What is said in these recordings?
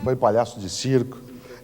foi palhaço de circo,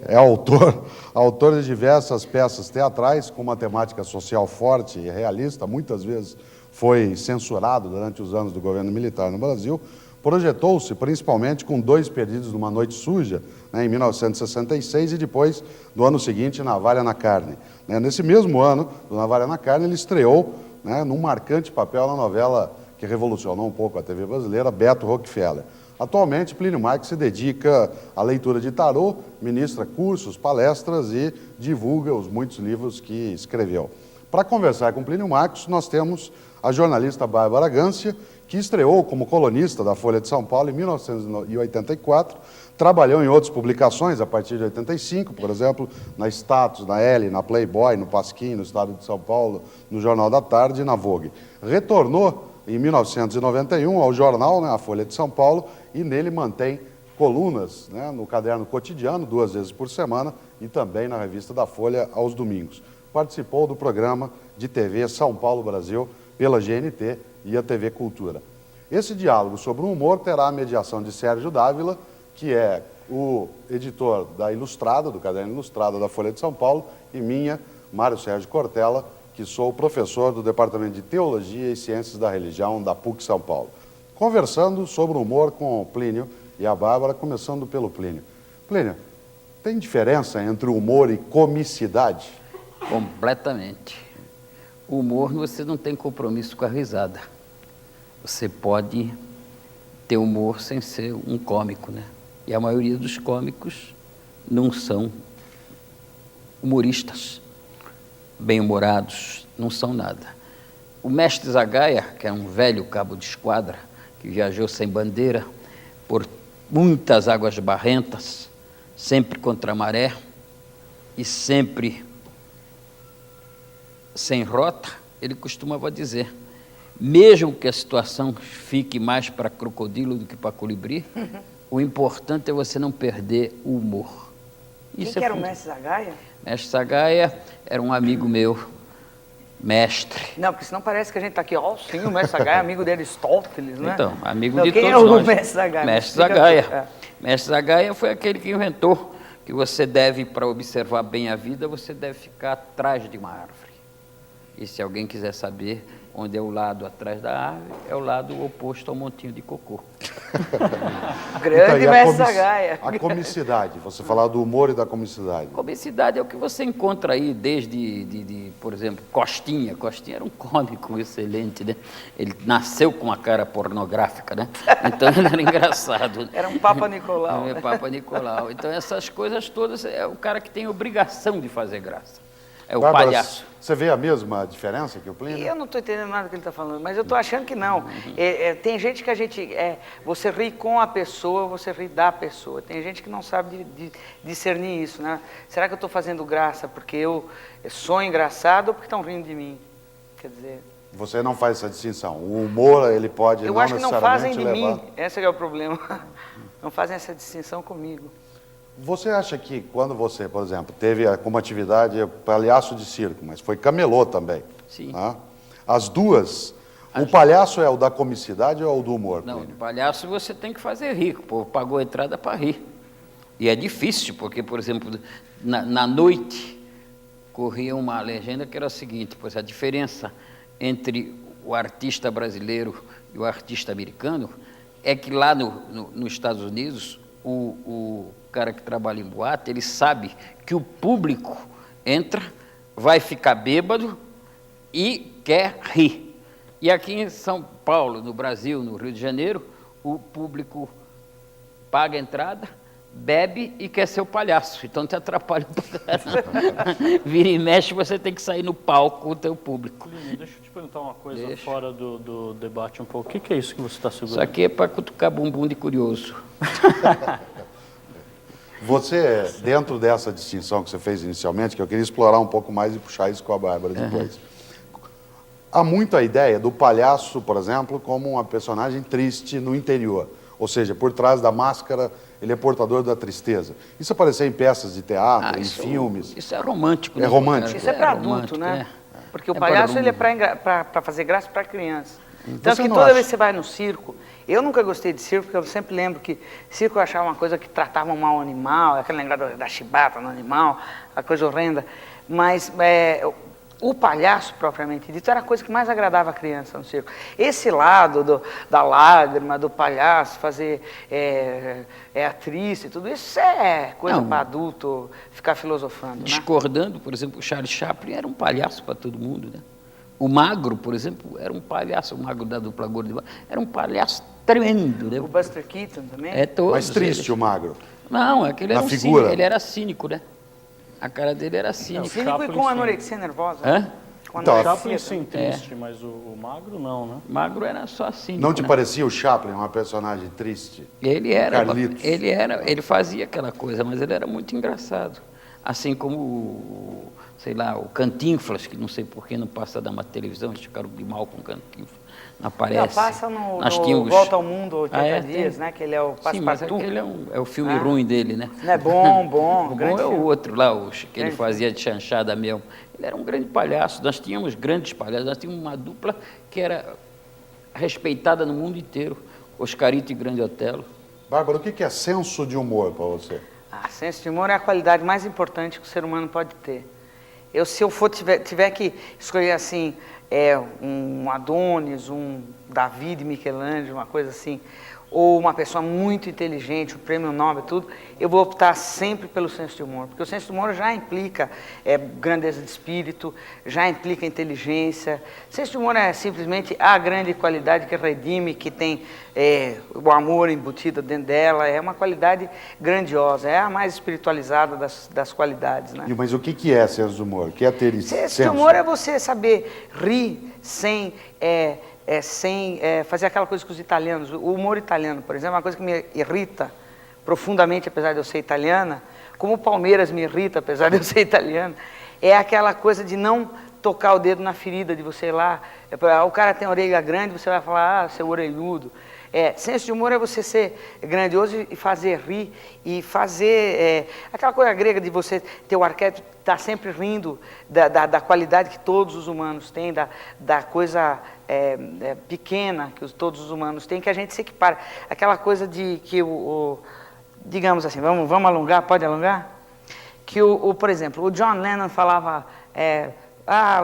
é autor de diversas peças teatrais com uma temática social forte e realista, muitas vezes foi censurado durante os anos do governo militar no Brasil. Projetou-se principalmente com Dois Perdidos numa Noite Suja, né, em 1966, e depois, do ano seguinte, Navalha na Carne. Nesse mesmo ano, do Navalha na Carne, ele estreou, né, num marcante papel na novela que revolucionou um pouco a TV brasileira, Beto Rockefeller. Atualmente, Plínio Marcos se dedica à leitura de tarô, ministra cursos, palestras e divulga os muitos livros que escreveu. Para conversar com Plínio Marcos, nós temos a jornalista Bárbara Gância, que estreou como colunista da Folha de São Paulo em 1984, trabalhou em outras publicações a partir de 85, por exemplo, na Status, na Elle, na Playboy, no Pasquim, no Estado de São Paulo, no Jornal da Tarde e na Vogue. Retornou em 1991 ao jornal, né, a Folha de São Paulo, e nele mantém colunas, né, no Caderno Cotidiano, 2 vezes por semana, e também na revista da Folha aos domingos. Participou do programa de TV São Paulo Brasil pela GNT e a TV Cultura. Esse diálogo sobre o humor terá a mediação de Sérgio Dávila, que é o editor da Ilustrada, do Caderno Ilustrada da Folha de São Paulo, e minha, Mário Sérgio Cortella, que sou professor do Departamento de Teologia e Ciências da Religião da PUC São Paulo. Conversando sobre o humor com o Plínio e a Bárbara, começando pelo Plínio. Plínio, tem diferença entre humor e comicidade? Completamente. O humor, você não tem compromisso com a risada. Você pode ter humor sem ser um cômico, né? E a maioria dos cômicos não são humoristas, bem-humorados, não são nada. O mestre Zagaia, que é um velho cabo de esquadra, que viajou sem bandeira por muitas águas barrentas, sempre contra a maré e sempre sem rota, ele costumava dizer, mesmo que a situação fique mais para crocodilo do que para colibri, o importante é você não perder o humor. Quem que era o mestre Zagaia? Mestre Zagaia era um amigo meu, mestre. Não, porque senão parece que a gente está aqui, ó, sim, o mestre Zagaia é amigo de Aristóteles, né? Então, amigo não, de quem todos é o nós. mestre Zagaia? Mestre Zagaia. Mestre Zagaia foi aquele que inventou que você deve, para observar bem a vida, você deve ficar atrás de uma árvore. E se alguém quiser saber onde é o lado atrás da árvore, é o lado oposto ao montinho de cocô. Grande então, mestre Zagaia. A comicidade, você falar do humor e da comicidade. Comicidade é o que você encontra aí desde por exemplo, Costinha. Costinha era um cômico excelente, né? Ele nasceu com uma cara pornográfica, né? Então ele era engraçado. Era um Papa Nicolau. Né? Papa Nicolau. Então essas coisas todas, é o cara que tem obrigação de fazer graça. É o Bárbara, palhaço. Você vê a mesma diferença que o Plínio? Eu não estou entendendo nada do que ele está falando, mas eu estou achando que não. Tem gente que você ri com a pessoa, você ri da pessoa. Tem gente que não sabe discernir isso, né? Será que eu estou fazendo graça porque eu sou engraçado ou porque estão rindo de mim? Quer dizer... Você não faz essa distinção. O humor, ele pode Eu acho que não fazem de levar... mim, esse é o problema. Não fazem essa distinção comigo. Você acha que quando você, por exemplo, teve como atividade palhaço de circo, mas foi camelô também? Sim. Tá? As duas, o palhaço é o da comicidade ou é o do humor? Não, Plínio? o palhaço você tem que fazer rir, o povo pagou a entrada para rir. E é difícil, porque, por exemplo, na noite corria uma legenda que era a seguinte, pois a diferença entre o artista brasileiro e o artista americano é que lá nos Estados Unidos, o cara que trabalha em boate, ele sabe que o público entra, vai ficar bêbado e quer rir. E aqui em São Paulo, no Brasil, no Rio de Janeiro, o público paga a entrada, bebe e quer ser o palhaço. Então te atrapalha um caramba. Vira e mexe, você tem que sair no palco com o teu público. Plínio, deixa eu te perguntar uma coisa fora do debate um pouco. O que é isso que você está segurando? Isso aqui é para cutucar bumbum de curioso. Você, dentro dessa distinção que você fez inicialmente, que eu queria explorar um pouco mais e puxar isso com a Bárbara depois. Há muito a ideia do palhaço, por exemplo, como uma personagem triste no interior. Ou seja, por trás da máscara, ele é portador da tristeza. Isso apareceu em peças de teatro, em filmes. Isso é romântico. É romântico. Isso é para adulto, né? Porque o palhaço ele é para fazer graça para criança. Tanto Você que não toda acha? vez que você vai no circo, eu nunca gostei de circo, porque eu sempre lembro que circo eu achava uma coisa que tratava mal o animal, aquele negócio da chibata no animal, a coisa horrenda. Mas o palhaço, propriamente dito, era a coisa que mais agradava a criança no circo. Esse lado da lágrima, do palhaço, fazer atriz e tudo isso é coisa para adulto ficar filosofando, né? Discordando, por exemplo, o Charles Chaplin era um palhaço para todo mundo, né? O Magro, por exemplo, era um palhaço, o Magro da dupla Gordo, era um palhaço tremendo, né? O Buster Keaton também? Todos Mais triste eles. o Magro. Não, aquele Na era um figura. cínico, ele era cínico, né? A cara dele era cínico. Cínico e Chaplin, com sim. anorexia nervosa. Hã? Com Então, anorexia Chaplin sim, também. triste, mas o Magro não, né? O Magro era só cínico. Não te né? parecia o Chaplin, uma personagem triste? Carlitos. Ele fazia aquela coisa, mas ele era muito engraçado. Assim como, sei lá, o Cantinflas, que não sei por que não passa da televisão, eles ficaram de mal com o Cantinflas. Não aparece. Não, passa no Nós tínhamos... Volta ao Mundo 80 tem? dias, né? Que ele é o Sim, mas Passepartout. aquele é o filme ruim dele, né? Não é bom, O bom. bom é o outro lá, que ele Grande fazia de chanchada mesmo. Ele era um grande palhaço. Nós tínhamos grandes palhaços. Nós tínhamos uma dupla que era respeitada no mundo inteiro. Oscarito e Grande Otelo. Bárbara, o que é senso de humor para você? Senso de humor é a qualidade mais importante que o ser humano pode ter. Se eu tiver que escolher assim, um Adonis, um David Michelangelo, uma coisa assim, ou uma pessoa muito inteligente, o prêmio Nobel, tudo, eu vou optar sempre pelo senso de humor, porque o senso de humor já implica grandeza de espírito, já implica inteligência. O senso de humor é simplesmente a grande qualidade que redime, que tem o amor embutido dentro dela, é uma qualidade grandiosa, é a mais espiritualizada das qualidades, né? Mas o que é senso de humor? O que é ter Senso de humor é você saber rir sem fazer aquela coisa que os italianos... O humor italiano, por exemplo, é uma coisa que me irrita profundamente, apesar de eu ser italiana, como o Palmeiras me irrita, apesar de eu ser italiana, é aquela coisa de não tocar o dedo na ferida, de você ir lá... O cara tem a orelha grande, você vai falar, seu orelhudo. Senso de humor é você ser grandioso e fazer rir, e fazer aquela coisa grega de você ter o arquétipo, estar sempre rindo da qualidade que todos os humanos têm, da coisa pequena que todos os humanos têm, que a gente se equipara. Aquela coisa de que digamos assim, vamos alongar, pode alongar? Que por exemplo, o John Lennon falava,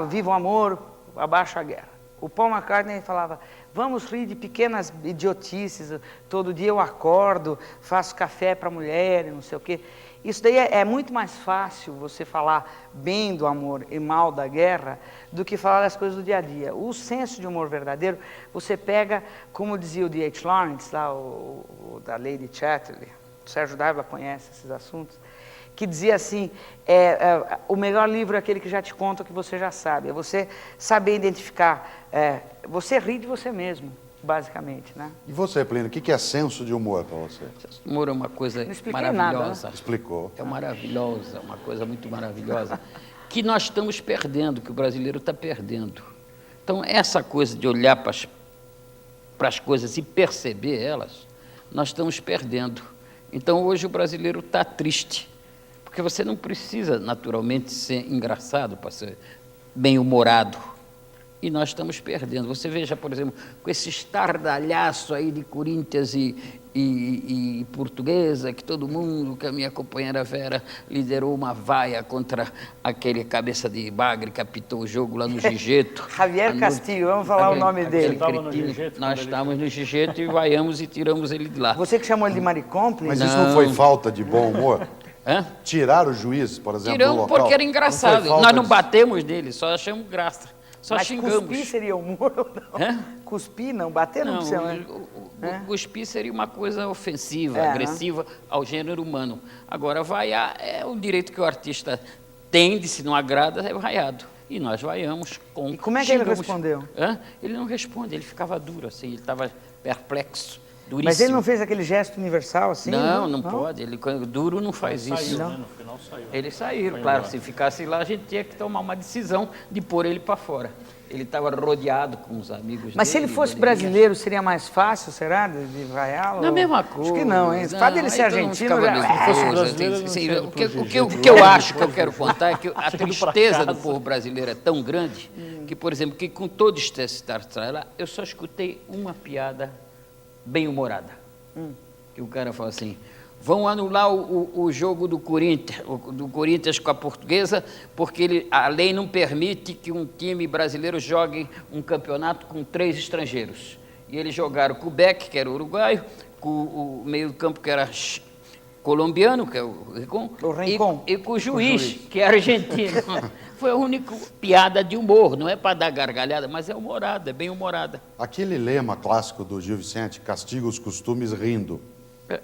viva o amor, abaixo a guerra. O Paul McCartney falava, vamos rir de pequenas idiotices, todo dia eu acordo, faço café para a mulher, não sei o quê. Isso daí é muito mais fácil você falar bem do amor e mal da guerra do que falar das coisas do dia a dia. O senso de humor verdadeiro, você pega, como dizia o D.H. Lawrence, lá, da Lady Chatterley, o Sérgio Dávila conhece esses assuntos, que dizia assim, o melhor livro é aquele que já te conta o que você já sabe, é você saber identificar, você ri de você mesmo, basicamente, né? E você, Plínio, o que é senso de humor para você? Senso de humor é uma coisa Não expliquei maravilhosa. nada, né? Explicou. É maravilhosa, uma coisa muito maravilhosa, que nós estamos perdendo, que o brasileiro está perdendo. Então, essa coisa de olhar para as coisas e perceber elas, nós estamos perdendo. Então, hoje o brasileiro está triste, porque você não precisa, naturalmente, ser engraçado para ser bem-humorado. E nós estamos perdendo. Você veja, por exemplo, com esse estardalhaço aí de Corinthians e Portuguesa, que todo mundo, que a minha companheira Vera liderou uma vaia contra aquele cabeça de bagre que apitou o jogo lá no Gigeto. Javier Castilho, vamos falar o nome dele. Estava no Gigeto, Nós estávamos no Gigeto e vaiamos e tiramos ele de lá. Você que chamou ele de maricômplice? Mas isso não foi falta de bom humor? Hã? Tirar o juiz, por exemplo, do Tiramos local? porque era engraçado. Não foi falta Nós não de- batemos nele, só achamos graça. Só Mas xingamos. cuspir seria humor ou não? Hã? Cuspir não, bater não, Não, precisa, né? o cuspir seria uma coisa ofensiva, É, né? agressiva ao gênero humano. Agora, vaiar é o direito que o artista tem, se não agrada, é vaiado. E nós vaiamos com... E como é que ele xingamos. respondeu? Hã? Ele não responde, ele ficava duro, assim, ele estava perplexo, duríssimo. Mas ele não fez aquele gesto universal assim? Não pode, ele quando duro não faz isso. Saiu, né? No final saiu. Eles saíram, Foi claro, embora. se ficasse lá, a gente tinha que tomar uma decisão de pôr ele para fora. Ele estava rodeado com os amigos Mas se dele. ele fosse ia- brasileiro, seria mais fácil, será, de vaiá-lo? Não é a mesma coisa. Acho que não, hein? O fato dele ser aí todo mundo argentino... ficava já- nervoso, fosse brasileiro, assim, ele não sim, tinha o que ido pro eu Gigeto. acho que eu quero contar é que a Tinha ido pra tristeza casa. do povo brasileiro é tão grande que, por exemplo, que com todo esse lá, eu só escutei uma piada bem-humorada. Que o cara fala assim, vão anular o jogo do Corinthians com a Portuguesa, porque a lei não permite que um time brasileiro jogue um campeonato com 3 estrangeiros. E eles jogaram com o Beck, que era uruguaio, com o meio-campo, que era colombiano, que é o Rincon, e com o juiz, que é argentino. Foi a única piada de humor, não é para dar gargalhada, mas é humorada, é bem humorada. Aquele lema clássico do Gil Vicente, castiga os costumes rindo.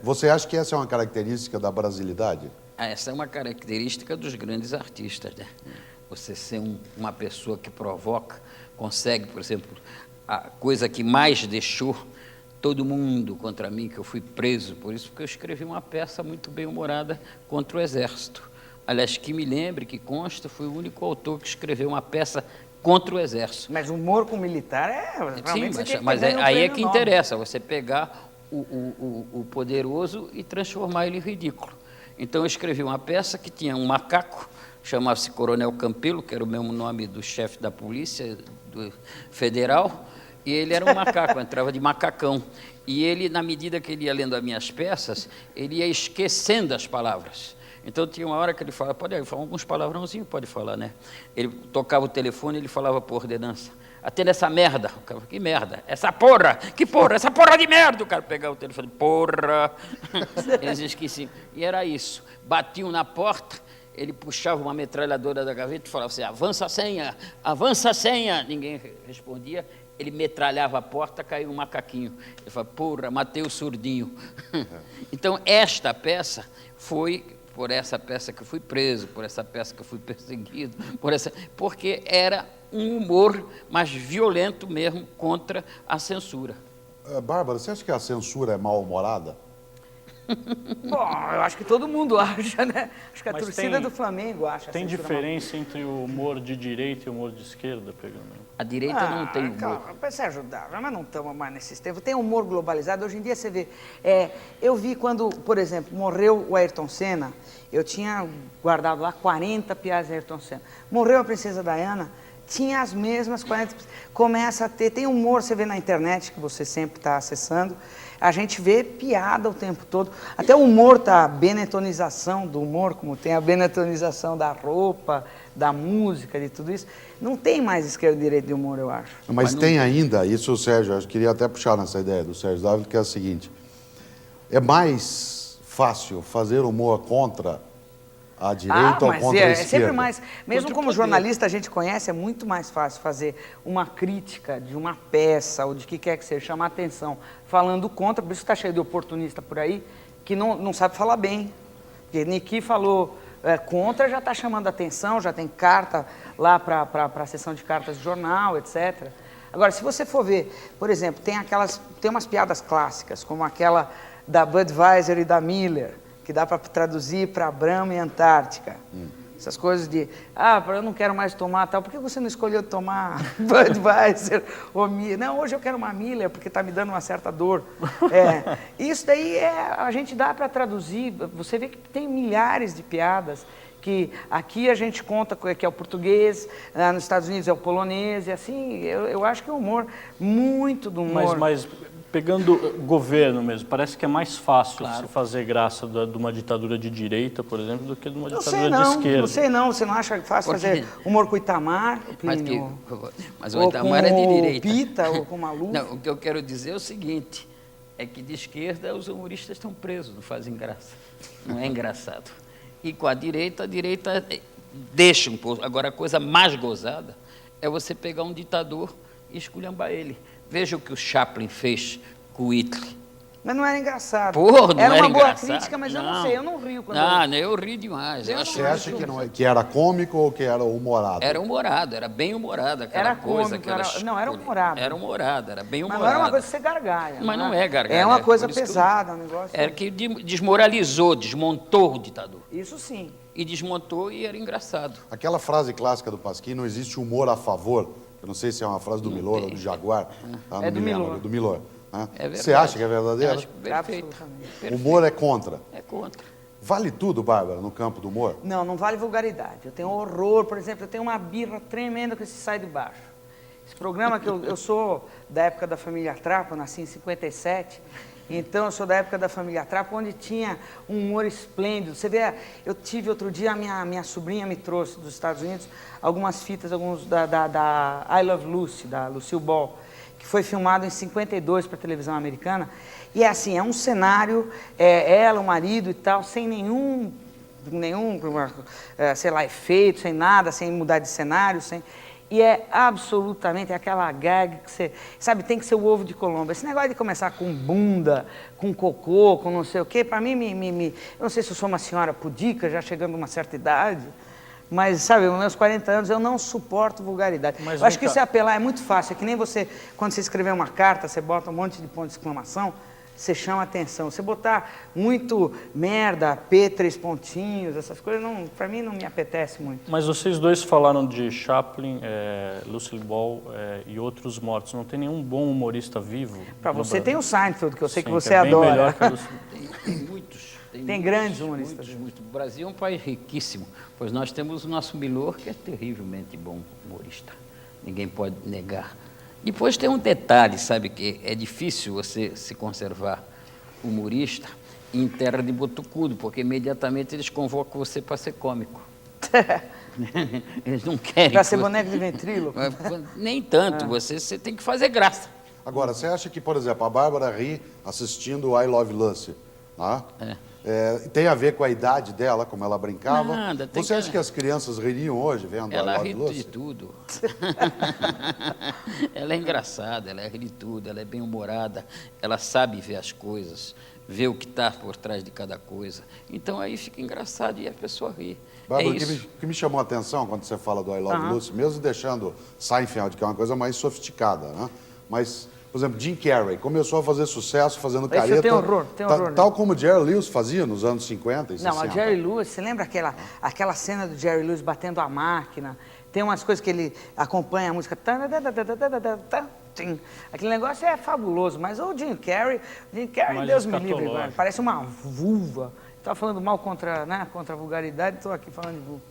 Você acha que essa é uma característica da brasilidade? Essa é uma característica dos grandes artistas, né? Você ser uma pessoa que provoca, consegue, por exemplo, a coisa que mais deixou todo mundo contra mim, que eu fui preso por isso, porque eu escrevi uma peça muito bem-humorada contra o Exército. Aliás, que me lembre, que consta, fui o único autor que escreveu uma peça contra o Exército. Mas humor com militar realmente. Sim, mas aí é que interessa, você pegar o poderoso e transformar ele em ridículo. Então eu escrevi uma peça que tinha um macaco, chamava-se Coronel Campelo, que era o mesmo nome do chefe da polícia federal, e ele era um macaco, entrava de macacão. E ele, na medida que ele ia lendo as minhas peças, ele ia esquecendo as palavras. Então tinha uma hora que ele falava, pode falar alguns palavrãozinhos, pode falar, né? Ele tocava o telefone e ele falava por ordenança. Atenda essa merda. O cara, que merda? Essa porra! Que porra? Essa porra de merda! O cara pegava o telefone, porra! Eles esqueciam. E era isso. Batiam na porta, ele puxava uma metralhadora da gaveta e falava assim, avança a senha, avança a senha. Ninguém respondia. Ele metralhava a porta, caiu um macaquinho. Ele falava, porra, matei o surdinho. Então, esta peça foi por essa peça que eu fui preso, por essa peça que eu fui perseguido, porque era um humor mais violento mesmo contra a censura. Bárbara, você acha que a censura é mal-humorada? Bom, eu acho que todo mundo acha, né? Acho que a Mas torcida do Flamengo acha. Tem diferença entre o humor de direita e o humor de esquerda, pegando? A direita não tem humor. Calma, Sérgio, mas não estamos mais nesses tempos. Tem humor globalizado. Hoje em dia você vê... eu vi quando, por exemplo, morreu o Ayrton Senna, eu tinha guardado lá 40 piadas de Ayrton Senna. Morreu a Princesa Diana, tinha as mesmas 40... Começa a ter... Tem humor, você vê na internet, que você sempre está acessando. A gente vê piada o tempo todo. Até o humor tá, a benetonização do humor, como tem a benetonização da roupa, da música, de tudo isso. Não tem mais esquerda e direita de humor, eu acho. Mas tem ainda, isso, Sérgio, eu queria até puxar nessa ideia do Sérgio Dávila, que é a seguinte, é mais fácil fazer humor contra a direita ou contra a esquerda? É sempre mais, mesmo como jornalista a gente conhece, é muito mais fácil fazer uma crítica de uma peça ou de que quer que seja, chamar a atenção, falando contra, por isso está cheio de oportunista por aí, que não sabe falar bem. Porque Niki falou contra, já está chamando a atenção, já tem carta lá para a sessão de cartas do jornal, etc. Agora, se você for ver, por exemplo, tem umas piadas clássicas, como aquela da Budweiser e da Miller, que dá para traduzir para Brahma e Antártica. Essas coisas de, eu não quero mais tomar tal, por que você não escolheu tomar Budweiser ou Miller? Não, hoje eu quero uma Miller, porque está me dando uma certa dor. Isso daí a gente dá para traduzir, você vê que tem milhares de piadas, que aqui a gente conta que é o português, nos Estados Unidos é o polonês, e assim, eu acho que o humor, muito do humor... Mas pegando governo mesmo, parece que é mais fácil se fazer graça de uma ditadura de direita, por exemplo, do que de uma ditadura de esquerda. Não sei não, você não acha fácil fazer humor com o Itamar? Mas o Itamar é de direita. Ou com o Pita, ou com o Maluf? Não, o que eu quero dizer é o seguinte, é que de esquerda os humoristas estão presos, não fazem graça, não é engraçado. E com a direita deixa um pouco. Agora, a coisa mais gozada é você pegar um ditador e esculhambar ele. Veja o que o Chaplin fez com o Hitler. Mas não era engraçado. Porra, não era uma boa engraçado. crítica, mas eu não sei, eu não rio quando eu ri demais. Você acha que era cômico ou que era humorado? Era humorado, era bem humorado. Aquela coisa, cômico, era humorado. Era humorado, era bem humorado. Mas não era uma coisa que você gargalha. Mas não é gargalha. É uma coisa pesada, um negócio... Era que desmoralizou, desmontou o ditador. Isso sim. E desmontou e era engraçado. Aquela frase clássica do Pasquim, não existe humor a favor, eu não sei se é uma frase do Milor ou do Jaguar, É do Milor. Do Milor. Né? É verdade. Você acha que é verdadeiro? Acho perfeito. O humor é contra. É contra. Vale tudo, Bárbara, no campo do humor? Não vale vulgaridade. Eu tenho horror, por exemplo, eu tenho uma birra tremenda com esse sai de baixo. Esse programa que eu sou da época da família Trapa, eu nasci em 57, então eu sou da época da família Trapa, onde tinha um humor esplêndido. Você vê, eu tive outro dia, a minha sobrinha me trouxe dos Estados Unidos algumas fitas, da I Love Lucy, da Lucille Ball, que foi filmado em 52 para a televisão americana. E é assim, é um cenário, ela, o marido e tal, sem nenhum sei lá, efeito, sem nada, sem mudar de cenário, e é absolutamente aquela gag que você, sabe, tem que ser o ovo de Colombo. Esse negócio de começar com bunda, com cocô, com não sei o quê, para mim, eu não sei se eu sou uma senhora pudica, já chegando a uma certa idade, mas, sabe, nos meus 40 anos eu não suporto vulgaridade. Mas eu acho que isso é apelar, é muito fácil, é que nem você, quando você escrever uma carta, você bota um monte de ponto de exclamação, você chama atenção. Você botar muito merda, P, 3 pontinhos, essas coisas, para mim não me apetece muito. Mas vocês dois falaram de Chaplin, Lucille Ball e outros mortos. Não tem nenhum bom humorista vivo? Para você tem o Seinfeld, que eu sei que você é bem adora. melhor que a Lucille. Tem muitos. Tem grandes humoristas. Muitos. O Brasil é um país riquíssimo, pois nós temos o nosso Milor, que é terrivelmente bom humorista. Ninguém pode negar. Depois tem um detalhe, sabe, que é difícil você se conservar humorista em terra de botucudo, porque imediatamente eles convocam você para ser cômico. Eles não querem. Para ser boneco de ventríloco. Nem tanto, você tem que fazer graça. Agora, você acha que, por exemplo, a Bárbara ri assistindo I Love Lucy, né? Tem a ver com a idade dela, como ela brincava? Nada, você acha que as crianças ririam hoje vendo I Ela Love ri Lucy? de tudo. Ela é engraçada, ela ri de tudo, ela é bem-humorada, ela sabe ver as coisas, ver o que está por trás de cada coisa. Então aí fica engraçado e a pessoa ri. Bárbara, É o isso. que me chamou a atenção quando você fala do I Love Lucy, mesmo deixando Seinfeld, que é uma coisa mais sofisticada, né? Mas, por exemplo, Jim Carrey começou a fazer sucesso fazendo careta. Esse tem horror, Tal como Jerry Lewis fazia nos anos 50 e 60. Não, a Jerry Lewis, você lembra aquela cena do Jerry Lewis batendo a máquina? Tem umas coisas que ele acompanha a música. Aquele negócio é fabuloso, mas o Jim Carrey, Mais Deus me livre, escatológico. velho, parece uma vulva. Estava falando mal contra a vulgaridade, estou aqui falando de vulva.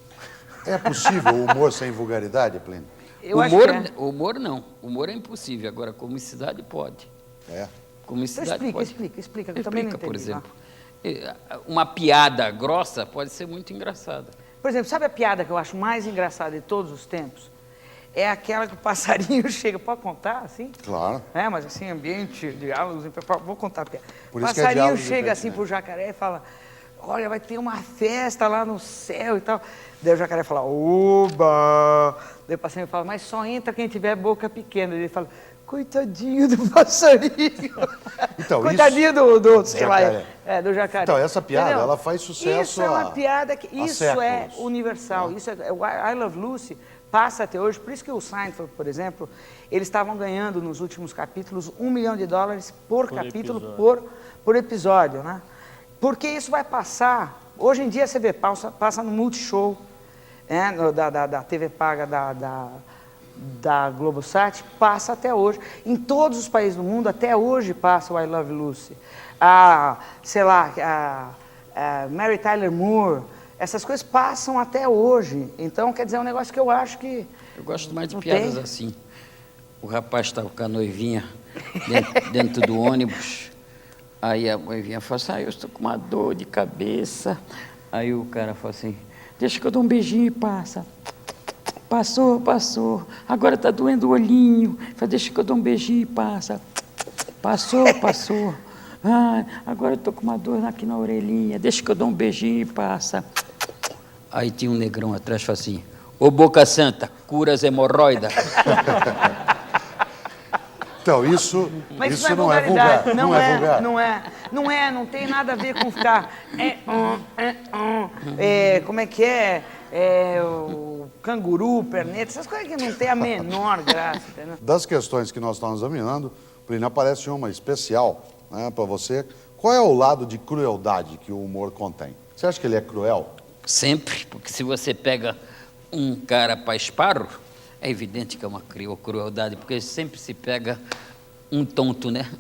É possível o humor sem vulgaridade, Plínio? Eu acho que é. Humor não, humor é impossível, agora comicidade pode. É. Comicidade Então pode. explica, que eu também não entendi. Por exemplo, uma piada grossa pode ser muito engraçada. Por exemplo, sabe a piada que eu acho mais engraçada de todos os tempos? É aquela que o passarinho chega, pode contar assim? Claro. Mas assim, ambiente, diálogos, vou contar a piada. Por O isso que é passarinho diálogos chega assim impertinentes. pro jacaré e fala, olha, vai ter uma festa lá no céu e tal. Daí o jacaré fala, oba! Daí o passarinho fala, mas só entra quem tiver boca pequena. Daí ele fala, coitadinho do passarinho. Então, coitadinho isso- do sei lá, jacaré. do jacaré. Então, essa piada, Entendeu? ela faz sucesso Isso é uma piada que, há isso é séculos. universal. Isso é, o I Love Lucy passa até hoje, por isso que o Seinfeld, por exemplo, eles estavam ganhando nos últimos capítulos $1 milhão por capítulo, por episódio, né? Porque isso vai passar, hoje em dia você vê, passa no Multishow, da TV paga da Globosat, passa até hoje. Em todos os países do mundo, até hoje passa o I Love Lucy. Sei lá, a Mary Tyler Moore, essas coisas passam até hoje. Então, quer dizer, é um negócio que eu acho que... Eu gosto mais de Não piadas tem? assim. O rapaz estava com a noivinha dentro do ônibus. Aí a noivinha falou assim, eu estou com uma dor de cabeça. Aí o cara falou assim, deixa que eu dou um beijinho e passa. Passou. Agora está doendo o olhinho. Falei, deixa que eu dou um beijinho e passa. Passou. Agora eu estou com uma dor aqui na orelhinha. Deixa que eu dou um beijinho e passa. Aí tinha um negrão atrás e falou assim, ô Boca Santa, cura as hemorroidas. Então, isso, Mas isso não é vulgaridade. Não é vulgar. Não tem nada a ver com ficar... como é que é? O canguru, perneta, essas coisas que não tem a menor graça, entendeu? Das questões que nós estamos examinando, Plínio, aparece uma especial, né, para você. Qual é o lado de crueldade que o humor contém? Você acha que ele é cruel? Sempre, porque se você pega um cara para esparro, é evidente que é uma crueldade, porque sempre se pega um tonto, né?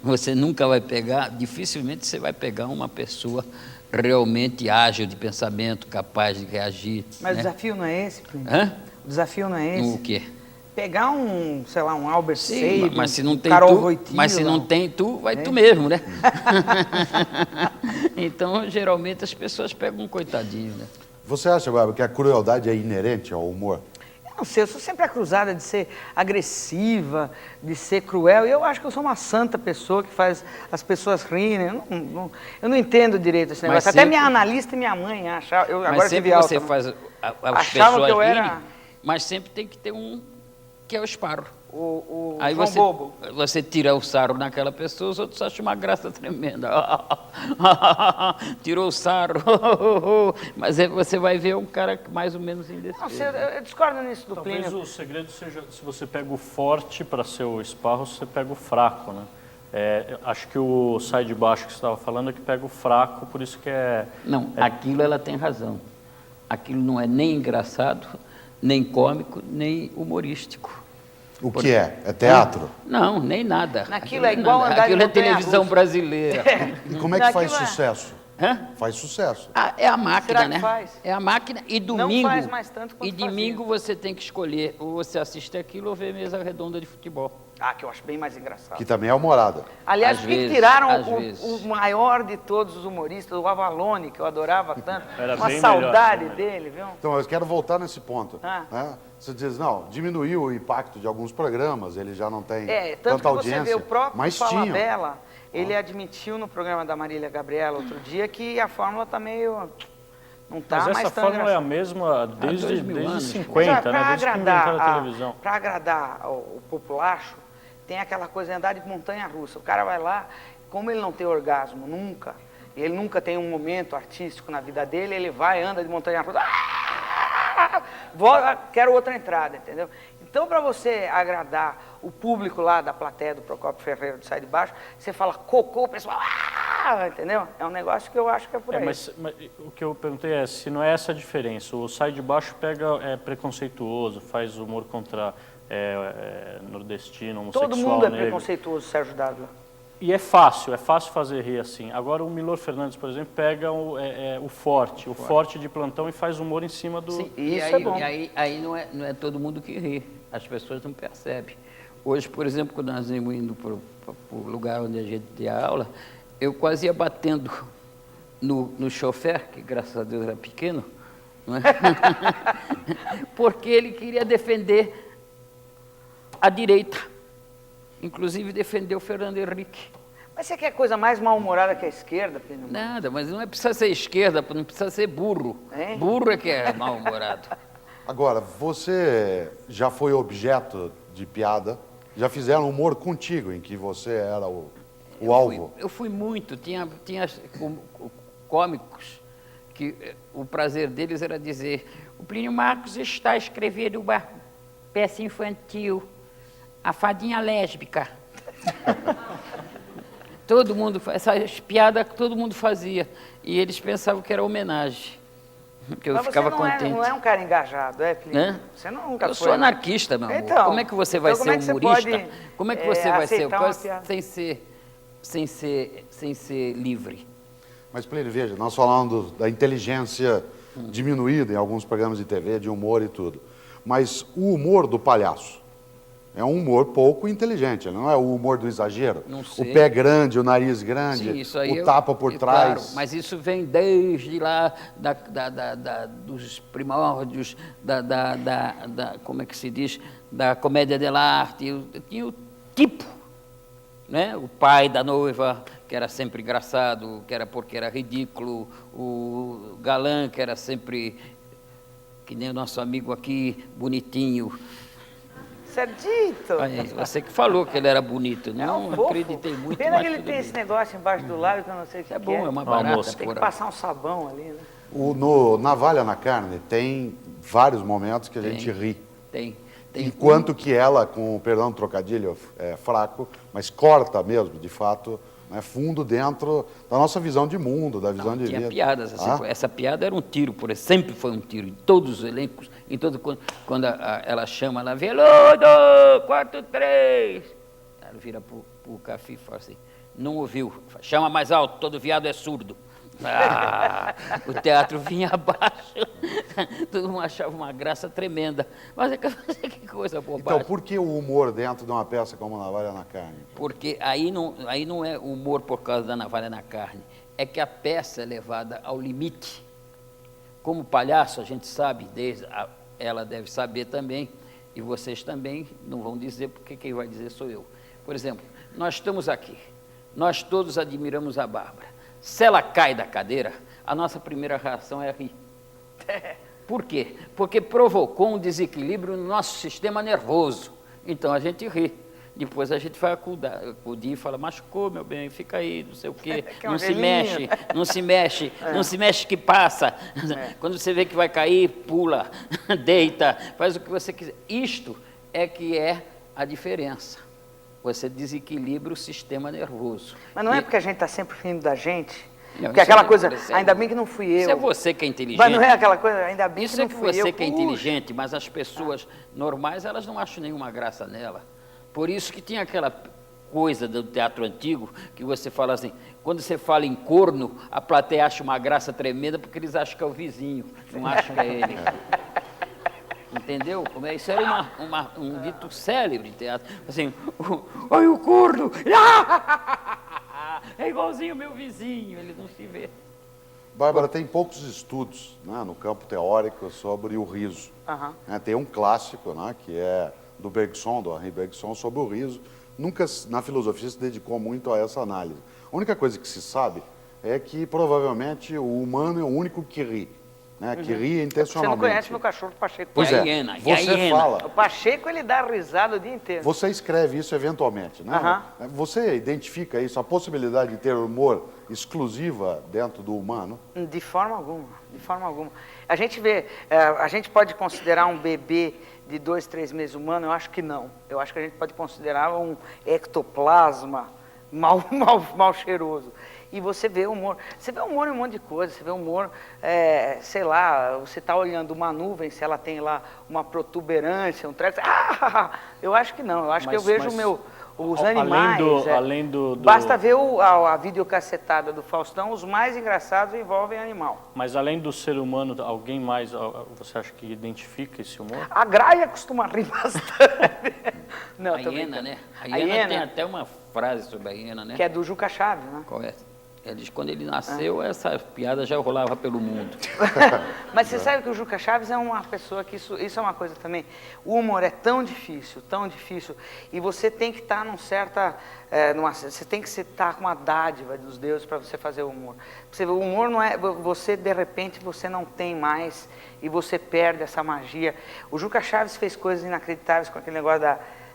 Você nunca vai pegar, dificilmente você vai pegar uma pessoa realmente ágil de pensamento, capaz de reagir. Mas né? o desafio não é esse, Plínio? Hã? O desafio não é esse? O quê? pegar um, sei lá, um Albert Sim, Sabin, mas se não um tem Carol tu, Wojtyla, mas se não tem tu, vai tu mesmo, né? Então, geralmente as pessoas pegam um coitadinho, né? Você acha, Bárbara, que a crueldade é inerente ao humor? Eu não sei, eu sou sempre acusada de ser agressiva, de ser cruel, e eu acho que eu sou uma santa pessoa que faz as pessoas rirem. Eu não entendo direito esse Mas negócio. Até sempre- minha analista e minha mãe acham. Eu Mas agora sempre tive alta, você né? faz as Achavam pessoas que eu rirem, era mas sempre tem que ter um que é o esparro. o Aí João você, Bobo. você tira o sarro naquela pessoa, os outros acham uma graça tremenda. Tirou o sarro. Mas aí você vai ver um cara mais ou menos Não, indeciso. eu discordo nisso do Talvez Plínio. o segredo seja, se você pega o forte para ser o esparro, você pega o fraco, né? Acho que o sai de baixo que você estava falando é que pega o fraco, por isso que Não, aquilo ela tem razão. Aquilo não é nem engraçado, nem cômico, nem humorístico. O que é? É teatro? Não, nem nada. Naquilo é Aquilo igual nada. andar de Aquilo é montanha-russa. televisão brasileira. E como é que faz Aquilo é- sucesso? Hã? Faz sucesso. Ah, é a máquina, Será que né? faz? É a máquina e domingo. faz mais tanto quanto e domingo você tem que escolher ou você assiste aquilo ou vê mesa redonda de futebol. Ah, que eu acho bem mais engraçado. Que também é humorada. Aliás, Às por que vezes, tiraram às vezes. o maior de todos os humoristas, o Avalone, que eu adorava tanto? Era Uma bem saudade melhor, dele, viu? Então, eu quero voltar nesse ponto. Ah. Né? Você diz, não, diminuiu o impacto de alguns programas, ele já não tem Tanto tanta que você audiência, vê o próprio mas tinham. Falabella, ele admitiu no programa da Marília Gabriela outro dia que a fórmula tá meio... Não tá Mas mais essa tão fórmula é a engraçada. mesma 2000 desde anos. 50, né? Desde que inventaram a televisão. Para agradar o populacho, tem aquela coisa de andar de montanha-russa. O cara vai lá, como ele não tem orgasmo nunca, ele nunca tem um momento artístico na vida dele, ele vai, anda de montanha-russa, quero outra entrada, entendeu? Então, para você agradar o público lá da plateia do Procópio Ferreira do Sai de Baixo, você fala cocô, o pessoal, entendeu? É um negócio que eu acho que é por aí. Mas o que eu perguntei é se não é essa a diferença. O sai de baixo é preconceituoso, faz humor contra nordestino, homossexual, Todo mundo é negro. preconceituoso, Sérgio Dávila. E é fácil fazer rir assim. Agora o Milor Fernandes, por exemplo, pega o forte de plantão e faz humor em cima do... Sim, E isso aí, é bom. aí não é todo mundo que ri, as pessoas não percebem. Hoje, por exemplo, quando nós íamos indo para o lugar onde a gente tinha aula, eu quase ia batendo no chofer, que graças a Deus era pequeno, não é? Porque ele queria defender a direita, inclusive defender o Fernando Henrique. Mas você quer coisa mais mal-humorada que a esquerda, Plínio? Nada, mas não precisa ser esquerda, não precisa ser burro. Hein? Burro é que é mal-humorado. Agora, você já foi objeto de piada? Já fizeram humor contigo, em que você era o alvo? Eu fui muito, tinha cômicos que o prazer deles era dizer: o Plínio Marcos está escrevendo uma peça infantil, A Fadinha Lésbica. Todo mundo, essas piadas todo mundo fazia, e eles pensavam que era homenagem, que eu Mas ficava você contente. não é um cara engajado, é, Plínio? Hã? Você nunca Eu foi, sou né? anarquista, meu amor. Então, Como é que você vai então ser como é que você humorista? pode, Como é que você vai ser aceitar uma piada? sem ser livre? Mas, Plínio, veja, nós falamos da inteligência diminuída em alguns programas de TV, de humor e tudo. Mas o humor do palhaço é um humor pouco inteligente, não é o humor do exagero? Não sei. O pé grande, o nariz grande, Sim, isso aí o tapa por trás. Claro, mas isso vem desde lá dos primórdios como é que se diz, da comédia dell'arte. Tinha o tipo, né? O pai da noiva, que era sempre engraçado, que era porque era ridículo, o galã, que era sempre, que nem o nosso amigo aqui, bonitinho. Cerdito! Aí, você que falou que ele era bonito, não fofo. acreditei muito. Pena mas que ele tudo tem bem. esse negócio embaixo do lábio que eu não sei o que É bom, é uma Uma barata. mosca. Tem que por passar um sabão ali, né? No Navalha na Carne tem vários momentos que a gente ri. Tem Enquanto que ela, com o perdão do trocadilho, é fraco, mas corta mesmo, de fato, né, fundo dentro da nossa visão de mundo, da visão de tinha vida. piadas, assim, Ah? essa piada era um tiro, por exemplo, sempre foi um tiro, em todos os elencos, quando ela chama lá, Veludo, quarto 3, ela vira pro Cafi e fala assim, não ouviu, chama mais alto, todo viado é surdo. O teatro vinha abaixo, todo mundo achava uma graça tremenda. Mas que coisa bobagem. Então, por que o humor dentro de uma peça como Navalha na Carne? Porque aí não é humor por causa da navalha na carne, é que a peça é levada ao limite. Como palhaço, a gente sabe, ela deve saber também, e vocês também não vão dizer, porque quem vai dizer sou eu. Por exemplo, nós estamos aqui, nós todos admiramos a Bárbara. Se ela cai da cadeira, a nossa primeira reação é rir. Por quê? Porque provocou um desequilíbrio no nosso sistema nervoso. Então a gente ri. Depois a gente vai acudir e fala, machucou, meu bem, fica aí, não sei o quê, não se mexe, não se mexe, não se mexe que passa. Quando você vê que vai cair, pula, deita, faz o que você quiser. Isto é que é a diferença. Você desequilibra o sistema nervoso. Mas não é porque a gente está sempre rindo da gente? Não, porque aquela é, coisa, ainda bem que não fui eu. Isso é você que é inteligente. Mas não é aquela coisa, ainda bem isso que não é fui eu. Isso é você que é inteligente, mas as pessoas normais, elas não acham nenhuma graça nela. Por isso que tinha aquela coisa do teatro antigo, que você fala assim, quando você fala em corno, a plateia acha uma graça tremenda, porque eles acham que é o vizinho, não acham que é ele. Entendeu? Isso era um dito célebre em teatro. Assim, olha o corno! É igualzinho o meu vizinho, ele não se vê. Bárbara, tem poucos estudos, né, no campo teórico sobre o riso. Tem um clássico, né, que é do Bergson, do Henri Bergson, sobre o riso. Nunca, na filosofia, se dedicou muito a essa análise. A única coisa que se sabe é que, provavelmente, o humano é o único que ri. Né, que ri intencionalmente. Você não conhece meu cachorro Pacheco. Pois é, você fala... O Pacheco, ele dá risada o dia inteiro. Você escreve isso eventualmente, né? Você identifica isso, a possibilidade de ter humor exclusiva dentro do humano? De forma alguma, de forma alguma. A gente vê, a gente pode considerar um bebê de 2, 3 meses humano? Eu acho que não. Eu acho que a gente pode considerar um ectoplasma mal cheiroso. E você vê humor. Você vê humor em um monte de coisa. Você vê humor, sei lá, você está olhando uma nuvem, se ela tem lá uma protuberância, um treco. Eu acho que não. Eu acho que eu vejo os animais. Além do... Basta ver a videocassetada do Faustão, os mais engraçados envolvem animal. Mas além do ser humano, alguém mais, você acha que identifica esse humor? A Graia costuma rir bastante. Não, a hiena, né? A hiena tem até uma frase sobre a hiena, né? Que é do Juca Chaves, né? Qual é? Ele diz que quando ele nasceu, essa piada já rolava pelo mundo. Mas você sabe que o Juca Chaves é uma pessoa que isso é uma coisa também. O humor é tão difícil, e você tem que estar você tem que estar com uma dádiva dos deuses para você fazer o humor. Você, o humor não é, você de repente você não tem mais e você perde essa magia. O Juca Chaves fez coisas inacreditáveis com aquele negócio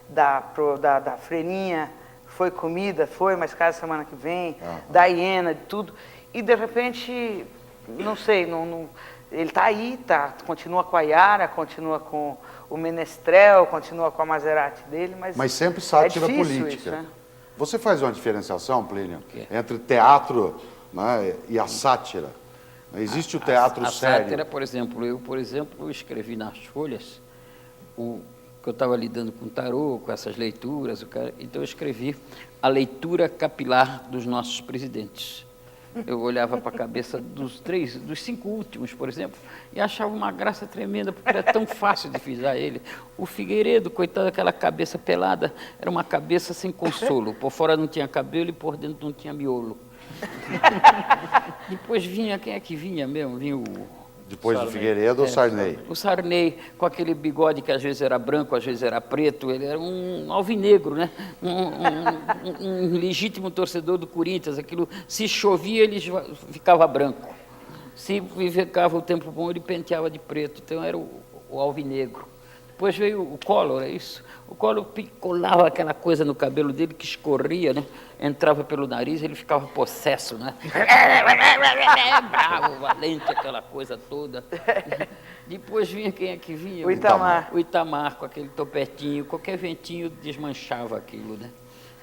da freirinha. Foi comida, mas casa semana que vem, da hiena, de tudo. E de repente, não sei, ele está aí, continua com a Yara, continua com o Menestrel, continua com a Maserati dele, mas sempre sátira política. Isso, né? Você faz uma diferenciação, Plínio, entre teatro, né, e a sátira? Existe o teatro sério? A sátira, por exemplo, eu escrevi nas folhas que eu estava lidando com tarô, com essas leituras, então eu escrevi a leitura capilar dos nossos presidentes. Eu olhava para a cabeça dos 5 últimos, por exemplo, e achava uma graça tremenda, porque era tão fácil de fisgar ele. O Figueiredo, coitado, aquela cabeça pelada, era uma cabeça sem consolo. Por fora não tinha cabelo e por dentro não tinha miolo. Depois vinha, quem é que vinha mesmo? Vinha Depois do Figueiredo, o Sarney. O Sarney, com aquele bigode que às vezes era branco, às vezes era preto, ele era um alvinegro, né? Um legítimo torcedor do Corinthians. Aquilo, se chovia, ele ficava branco. Se ficava o tempo bom, ele penteava de preto. Então era o alvinegro. Depois veio o Collor, é isso? O Collor colava aquela coisa no cabelo dele que escorria, né? Entrava pelo nariz, ele ficava possesso, né? Bravo, valente, aquela coisa toda. Depois vinha, quem é que vinha? O Itamar. O Itamar, com aquele topetinho, qualquer ventinho desmanchava aquilo, né?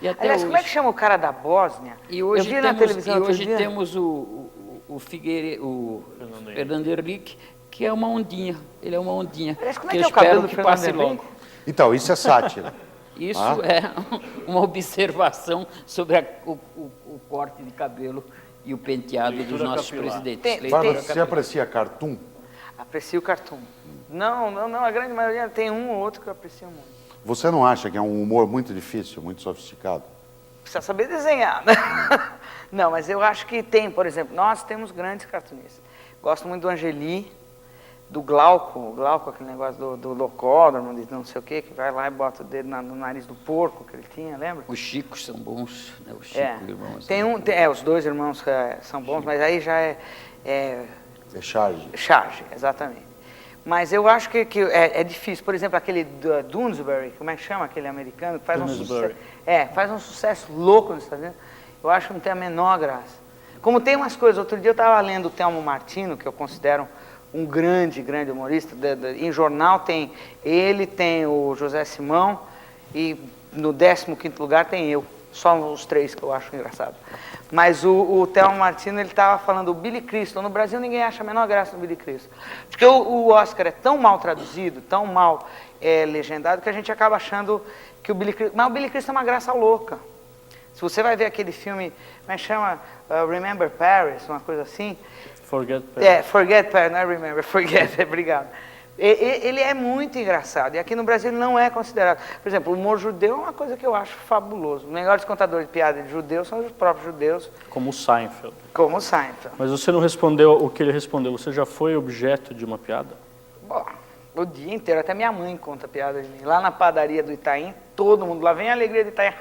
E até aliás, hoje, como é que chama o cara da Bósnia? E hoje eu vi na televisão temos o Fernando Henrique, que é uma ondinha, ele é uma ondinha. Aliás, como que é que eu é o cabelo espero do que passe Fernando logo. Henrique? Então, isso é sátira. Isso é uma observação sobre o corte de cabelo e o penteado dos Leitura nossos capilar. presidentes. Tem- Bárbara, tem- você aprecia cartoon? Aprecio o cartoon. Não, a grande maioria tem um ou outro que eu aprecio muito. Você não acha que é um humor muito difícil, muito sofisticado? Precisa saber desenhar, né? Não, mas eu acho que tem, por exemplo, nós temos grandes cartunistas. Gosto muito do Angeli, do Glauco, aquele negócio do locódromo, de não sei o quê, que vai lá e bota o dedo no nariz do porco que ele tinha, lembra? Os Chicos são bons, né? Os É, Chico irmãos. os dois irmãos são bons, mas aí já é É charge. charge, exatamente. Mas eu acho que é difícil. Por exemplo, aquele Doonesbury, como é que chama aquele americano? Que faz um Doonesbury. sucesso, faz um sucesso louco nos Estados Unidos. Eu acho que não tem a menor graça. Como tem umas coisas, outro dia eu estava lendo o Telmo Martino, que eu considero um grande humorista. Em jornal tem ele, tem o José Simão e no 15º lugar tem eu. Só os três que eu acho engraçado. Mas o Telmo Martino, ele estava falando do Billy Crystal. No Brasil ninguém acha a menor graça no Billy Crystal. Porque o Oscar é tão mal traduzido, tão mal legendado, que a gente acaba achando que o Billy Crystal... Mas o Billy Crystal é uma graça louca. Se você vai ver aquele filme, como é que chama? Remember Paris, uma coisa assim. Forget Paris. Forget Paris, não é Remember, Forget, obrigado. Ele é muito engraçado, e aqui no Brasil ele não é considerado. Por exemplo, o humor judeu é uma coisa que eu acho fabuloso. Os melhores contadores de piada de judeus são os próprios judeus, Como o Seinfeld. como o Seinfeld. Mas você não respondeu o que ele respondeu. Você já foi objeto de uma piada? Bom, o dia inteiro, até minha mãe conta piada de mim. Lá na padaria do Itaim, todo mundo, lá vem a alegria do Itaim.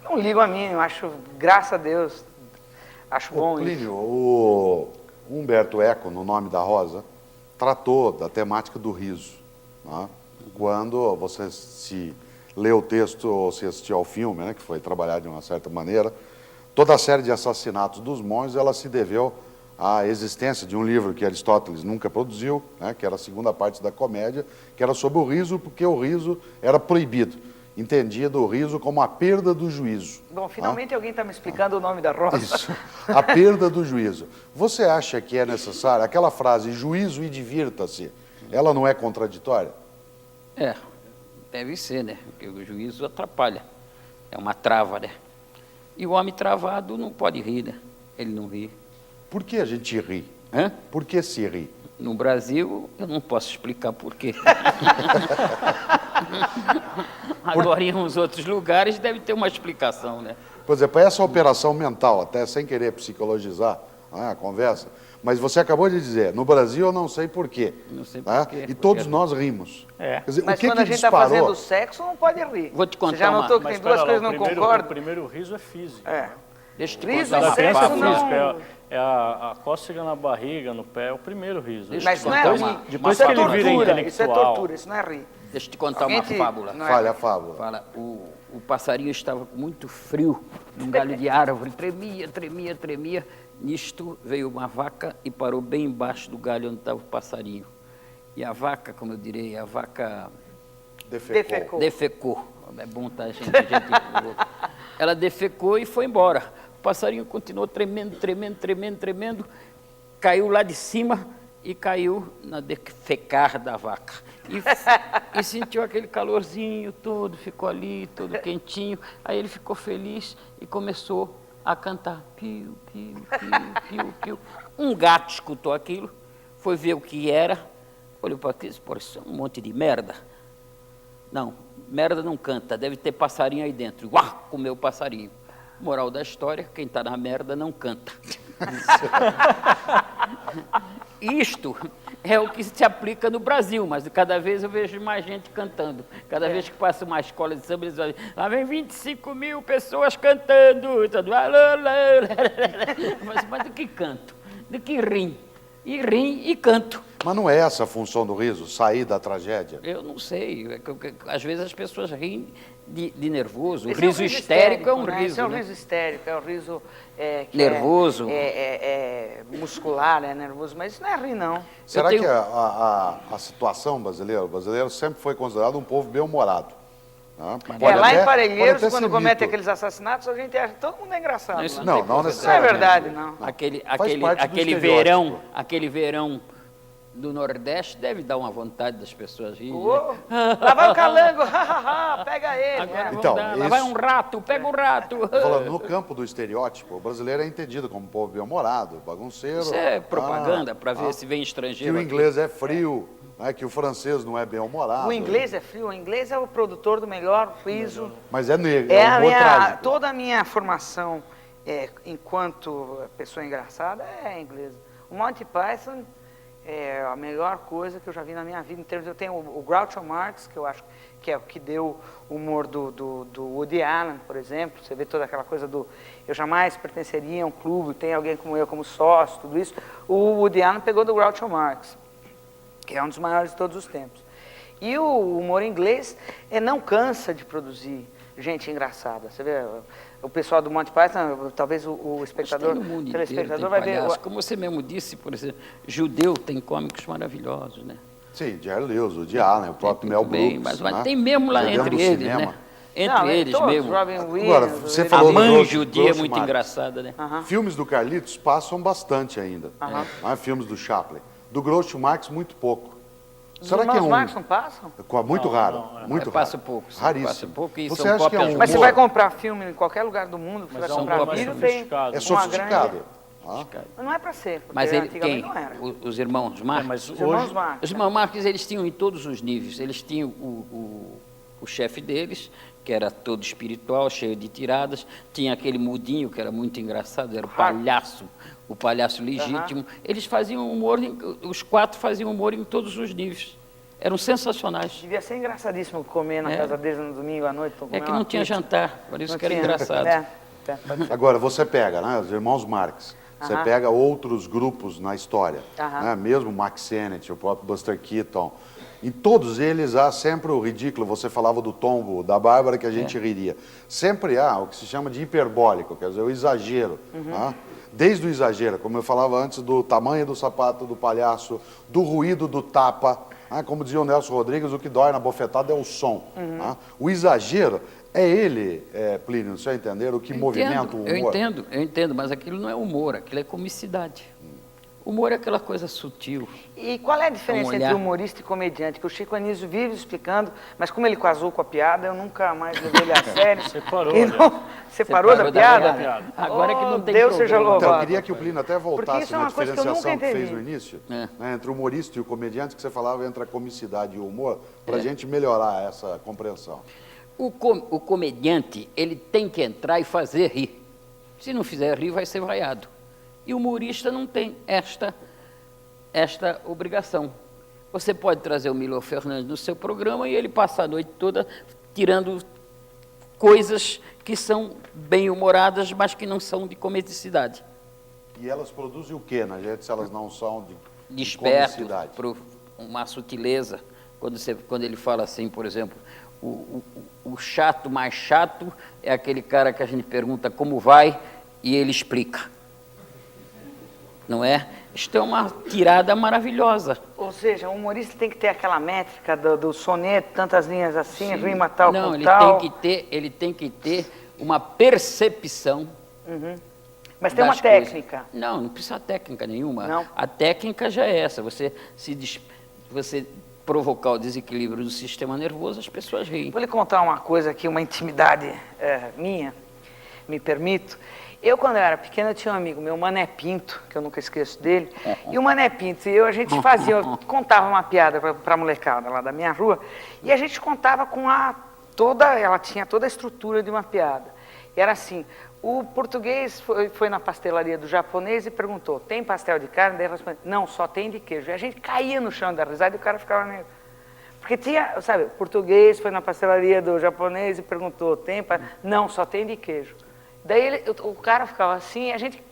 Não ligo a mim, eu acho, graças a Deus, acho bom isso. Plínio, o Humberto Eco, no Nome da Rosa, tratou da temática do riso. Né? Quando você se lê o texto ou se assistiu ao filme, né, que foi trabalhado de uma certa maneira, toda a série de assassinatos dos monges, ela se deveu à existência de um livro que Aristóteles nunca produziu, né, que era a segunda parte da comédia, que era sobre o riso, porque o riso era proibido. Entendido o riso como a perda do juízo. Bom, finalmente alguém está me explicando o Nome da Rosa. Isso, a perda do juízo. Você acha que é necessário, aquela frase, juízo e divirta-se, ela não é contraditória? Deve ser, né? Porque o juízo atrapalha. É uma trava, né? E o homem travado não pode rir, né? Ele não ri. Por que a gente ri? Hã? Por que se ri? No Brasil, eu não posso explicar por quê. Agora, em uns outros lugares, deve ter uma explicação, né? Por exemplo, essa operação mental, até sem querer psicologizar, né, a conversa, mas você acabou de dizer, no Brasil eu não sei por quê. Não sei né, por quê. E todos nós rimos. É. Quer dizer, Mas o que quando que a gente está disparou? fazendo sexo, não pode rir. Vou te contar Você já uma- notou que Mas tem duas espera lá, coisas que não o concordam? primeiro riso é físico. É. Deixa eu te Riso contar é uma Da doença sexo, fábula. não. física, é a cócega na barriga, no pé, é o primeiro riso. Deixa eu Mas te não é contar rir. uma- depois Isso é que ele vira tortura, isso é intelectual. tortura, isso não é rir. Deixa eu te contar uma Gente, fábula. não é- Falha a fábula. Fala, o passarinho estava com muito frio num galho de árvore, tremia. Nisto veio uma vaca e parou bem embaixo do galho onde estava o passarinho. E a vaca, como eu direi, a vaca Defecou. defecou. É bom tá, gente boa. Ela defecou e foi embora. O passarinho continuou tremendo, caiu lá de cima e caiu na defecar da vaca. E sentiu aquele calorzinho todo, ficou ali, todo quentinho. Aí ele ficou feliz e começou a cantar. Piu, piu, piu, piu, piu. Um gato escutou aquilo, foi ver o que era, olhou para aquilo e disse, pô, isso é um monte de merda. Não, merda não canta, deve ter passarinho aí dentro. Uá, comeu o passarinho. Moral da história, quem está na merda não canta. Isto é o que se aplica no Brasil, mas cada vez eu vejo mais gente cantando. Cada vez que passa uma escola de samba, eles falam, lá vem 25 mil pessoas cantando. Mas do que canto? Do que rim? E rim e canto. Mas não é essa a função do riso, sair da tragédia? Eu não sei. Às vezes as pessoas riem de nervoso. O Esse riso histérico é um né? riso. Esse é um né? riso histérico, é um riso que Nervoso. É muscular, é nervoso, mas isso não é rir, não. Será tenho- que a situação brasileira, o brasileiro sempre foi considerado um povo bem-humorado? Né? Pode Lá até- em Parelheiros, pode até quando ser comete mito. aqueles assassinatos, a gente acha que todo mundo é engraçado. Não, isso lá. Não Não é necessariamente. verdade, não. Aquele Faz parte do aquele estereótipo. verão do Nordeste deve dar uma vontade das pessoas rirem. Ô, Né? lá vai o calango, pega ele. Agora né? vamos Então, lá isso- vai um rato, pega um rato. Falando no campo do estereótipo, o brasileiro é entendido como povo bem-humorado, bagunceiro. Isso é propaganda para ver ah, se vem Que estrangeiro. o aqui. inglês é frio, né, que o francês não é bem-humorado. O inglês é frio, o inglês é o produtor do melhor riso. Mas é negro, É é a humor trágico. toda a minha formação enquanto pessoa engraçada é inglesa. O Monty Python é a melhor coisa que eu já vi na minha vida. Em termos, eu tenho o Groucho Marx, que eu acho que é o que deu o humor do Woody Allen, por exemplo. Você vê toda aquela coisa do eu jamais pertenceria a um clube, tem alguém como eu como sócio, tudo isso. O Woody Allen pegou do Groucho Marx, que é um dos maiores de todos os tempos. E o humor inglês não cansa de produzir gente engraçada. Você vê, o pessoal do Monty Python, talvez o espectador, Mas tem no mundo o inteiro, telespectador tem vai ver... palhaço. Como você mesmo disse, por exemplo, judeu tem cômicos maravilhosos, né? Sim, Jerry Lewis, o Allen, o próprio Mel Muito bem, Brooks. mas né? tem mesmo lá Judeu entre do eles, cinema. né? Entre Não, eles todos, mesmo. Robin Williams, Agora, você ele- falou A do mãe Groucho- judia é Groucho muito Marx. engraçada, né? Filmes do Carlitos passam bastante ainda. Né? Filmes do Chaplin. Do Groucho Marx, muito pouco. Os Será que é irmãos um... Marx não passam? Muito Não, raro, não, muito raro. Passa pouco, sim, Raríssimo. passa pouco e Você são acha que é cópias um Mas você humor- vai comprar filme em qualquer lugar do mundo, você Mas vai é um comprar pouco mais vídeo, tem sofisticado. É uma sofisticado. grande... Ah, Mas não é para ser, porque Mas ele, antigamente quem? não era. Os irmãos Marx? Mas Os irmãos hoje, Marx. Os irmãos Marx, eles tinham em todos os níveis. Eles tinham o chefe deles, que era todo espiritual, cheio de tiradas. Tinha aquele mudinho, que era muito engraçado, era o palhaço legítimo. Eles faziam humor, os quatro faziam humor em todos os níveis. Eram sensacionais. Devia ser engraçadíssimo comer na casa deles no domingo à noite. É que não tinha jantar, por isso Não que era tinha. engraçado. Pode ser. Agora, você pega, né, os irmãos Marx, você pega outros grupos na história, né, mesmo Max Sennett, o próprio Buster Keaton, em todos eles há sempre o ridículo. Você falava do tombo da Bárbara que a gente riria. Sempre há o que se chama de hiperbólico, quer dizer, o exagero. Né? Desde o exagero, como eu falava antes, do tamanho do sapato do palhaço, do ruído do tapa. Como dizia o Nelson Rodrigues, o que dói na bofetada é o som. O exagero é ele, Plínio, você entender o que movimenta o humor? Eu entendo, mas aquilo não é humor, aquilo é comicidade. Humor é aquela coisa sutil. E qual é a diferença entre humorista e comediante? Que o Chico Anísio vive explicando, mas como ele casou com a piada, eu nunca mais levei ele a sério. Separou, E não- Separou da piada? Agora que não tem Deus seja problema. Então, eu louvado. queria que o Plínio até Porque voltasse isso é na uma coisa que eu nunca diferenciação que fez entendi. no início, É. né, entre o humorista e o comediante, que você falava entre a comicidade e o humor, para a gente melhorar essa compreensão. O comediante, ele tem que entrar e fazer rir. Se não fizer rir, vai ser vaiado. E o humorista não tem esta obrigação. Você pode trazer o Milo Fernandes no seu programa e ele passa a noite toda tirando coisas que são bem-humoradas, mas que não são de comedicidade. E elas produzem o quê na gente se elas não são de Desperto, comicidade? uma sutileza. Quando ele fala assim, por exemplo, o chato mais chato é aquele cara que a gente pergunta como vai e ele explica. Não é? Isto é uma tirada maravilhosa. Ou seja, o humorista tem que ter aquela métrica do soneto, tantas linhas assim, Sim. rima tal Não, com ele tal. ele tem que ter uma percepção. Mas tem uma das coisas. técnica. Não precisa técnica nenhuma. Não. A técnica já é essa. Você provocar o desequilíbrio do sistema nervoso, as pessoas riem. Vou lhe contar uma coisa aqui, uma intimidade minha, me permito. Eu, quando eu era pequena, eu tinha um amigo meu, Mané Pinto, que eu nunca esqueço dele. E o Mané Pinto e eu, a gente contava uma piada para a molecada lá da minha rua, e a gente contava com ela tinha toda a estrutura de uma piada. E era assim, o português foi na pastelaria do japonês e perguntou, tem pastel de carne? Daí ele respondeu, não, só tem de queijo. E a gente caía no chão da risada e o cara ficava meio... Porque tinha, sabe, o português foi na pastelaria do japonês e perguntou, tem pastel? Não, só tem de queijo. Daí o cara ficava assim, e a gente, e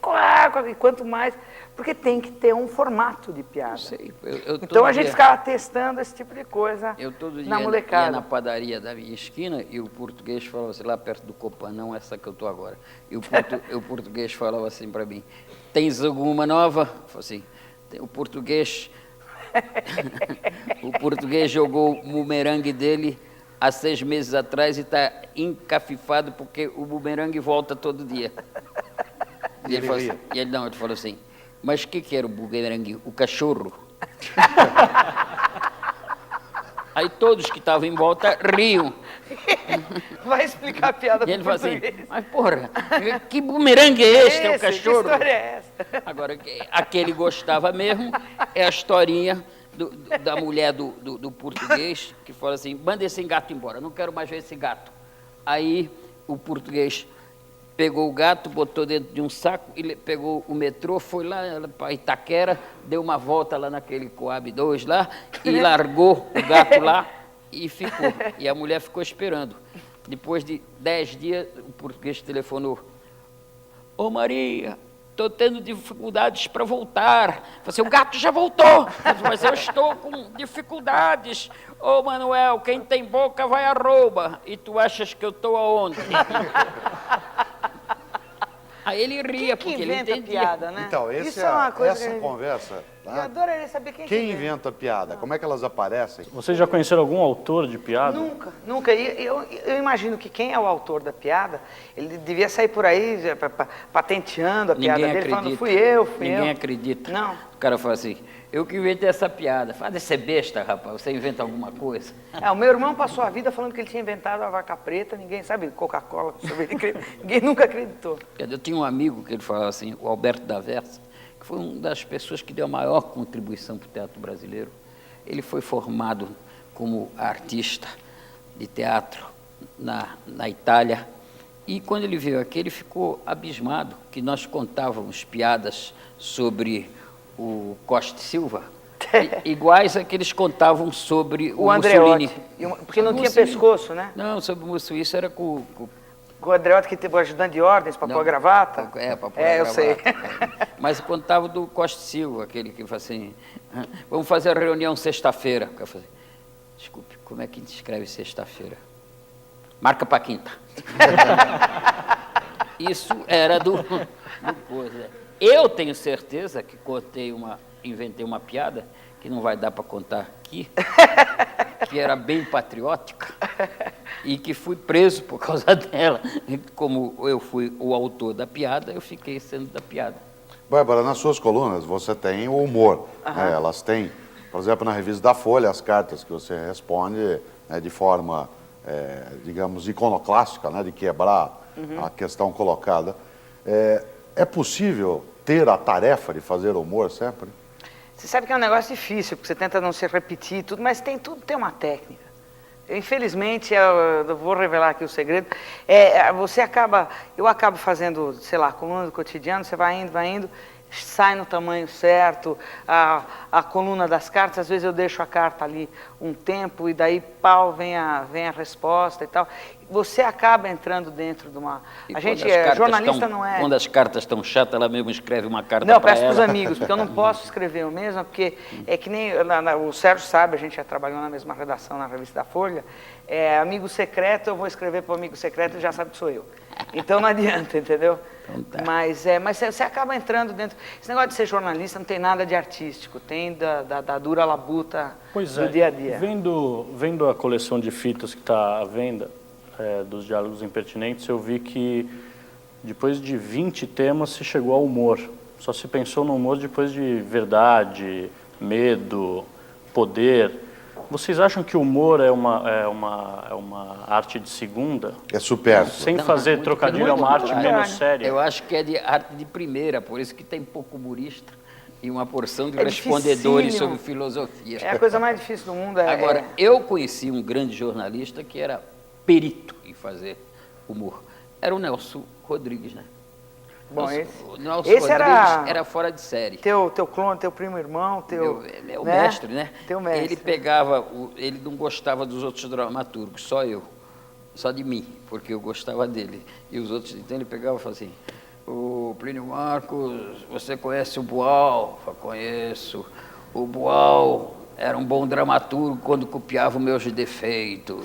quanto mais, porque tem que ter um formato de piada. Não sei, Então a gente ficava testando esse tipo de coisa Eu todo dia na ia molecada. na padaria da minha esquina e o português falava assim, lá perto do Copan, não essa que eu estou agora. E o português falava assim para mim, tens alguma nova? Eu falei assim, o português jogou o bumerangue dele há 6 meses atrás e está encafifado porque o bumerangue volta todo dia. E ele falou assim, mas o que era o bumerangue? O cachorro? Aí todos que estavam em volta riam. Vai explicar a piada E ele pro falou assim, português. mas porra, que bumerangue é este, é o Que cachorro? história é essa? Agora, aquele gostava mesmo é a historinha da mulher do português, que fala assim, manda esse gato embora, não quero mais ver esse gato. Aí o português pegou o gato, botou dentro de um saco, ele pegou o metrô, foi lá para Itaquera, deu uma volta lá naquele Coab 2 lá, e largou o gato lá e ficou. E a mulher ficou esperando. Depois de 10 dias, o português telefonou. Ô Maria, estou tendo dificuldades para voltar. Falei assim, o gato já voltou. Mas eu estou com dificuldades. Ô Manuel, quem tem boca vai a rouba. E tu achas que eu estou aonde? Aí ele ria, Quem porque que ele inventa entendia. piada, né? Então, Isso é uma coisa essa que... conversa, Eu tá? adoraria saber quem Quem que inventa piada? Como é que elas aparecem? Vocês já conheceram algum autor de piada? Nunca, nunca. E eu imagino que quem é o autor da piada, ele devia sair por aí patenteando a piada Ninguém dele, falando, acredita. fui eu. Ninguém acredita. Não. O cara fala assim, eu que inventei essa piada. Fala, deve ser besta, rapaz, você inventa alguma coisa. O meu irmão passou a vida falando que ele tinha inventado a vaca preta, ninguém sabe, Coca-Cola, ninguém nunca acreditou. Eu tinha um amigo que ele falava assim, o Alberto da Versa, que foi uma das pessoas que deu a maior contribuição para o teatro brasileiro. Ele foi formado como artista de teatro na Itália. E quando ele veio aqui, ele ficou abismado que nós contávamos piadas sobre o Costa e Silva, iguais a que eles contavam sobre o Mussolini. Andreotti, porque não tinha Mussolini. pescoço, né? Não, sobre o Mussolini, isso era com O Andreotti que teve o ajudante de ordens para pôr a gravata. para pôr a eu gravata. sei. Mas contava do Costa e Silva, aquele que fala assim, vamos fazer a reunião sexta-feira. Eu falei, desculpe, como é que a gente escreve sexta-feira? Marca para quinta. Isso era do coisa. Eu tenho certeza que inventei uma piada que não vai dar para contar aqui, que era bem patriótica e que fui preso por causa dela. E como eu fui o autor da piada, eu fiquei sendo da piada. Bárbara, nas suas colunas você tem o humor. Né? Elas têm, por exemplo, na revista da Folha, as cartas que você responde de forma, digamos, iconoclástica, né? De quebrar a questão colocada. É possível ter a tarefa de fazer humor sempre? Você sabe que é um negócio difícil, porque você tenta não se repetir tudo, mas tudo tem uma técnica. Infelizmente, eu vou revelar aqui o segredo, eu acabo fazendo, sei lá, coluna do cotidiano, você vai indo, sai no tamanho certo, a coluna das cartas, às vezes eu deixo a carta ali um tempo e daí pau, vem a resposta e tal. Você acaba entrando dentro de uma... E a gente jornalista não é... Quando as cartas estão chatas, ela mesmo escreve uma carta Não, para peço para os ela. amigos, porque eu não posso escrever eu mesma, porque é que nem o Sérgio sabe, a gente já trabalhou na mesma redação na revista da Folha, amigo secreto, eu vou escrever para o amigo secreto, ele já sabe que sou eu. Então não adianta, entendeu? Então tá. Mas você acaba entrando dentro... Esse negócio de ser jornalista não tem nada de artístico, tem da dura labuta do dia a dia. Vendo a coleção de fitas que está à venda, dos diálogos impertinentes, eu vi que depois de 20 temas se chegou ao humor. Só se pensou no humor depois de verdade, medo, poder. Vocês acham que o humor é uma arte de segunda? É supérfluo. Sem fazer trocadilho, é uma arte menos séria? Eu acho que é de arte de primeira, por isso que tem pouco humorista e uma porção de É respondedores dificílimo. sobre filosofia. É a coisa mais difícil do mundo. Agora, eu conheci um grande jornalista que era perito em fazer humor. Era o Nelson Rodrigues, né? Bom, O Nelson esse Rodrigues era fora de série. Teu clone, teu primo irmão, Meu mestre, né? Teu mestre. Ele pegava, ele não gostava dos outros dramaturgos, só eu. Só de mim, porque eu gostava dele. E os outros, então ele pegava e falava assim, o Plínio Marcos, você conhece o Boal? Eu falei, conheço. O Boal era um bom dramaturgo quando copiava os meus defeitos.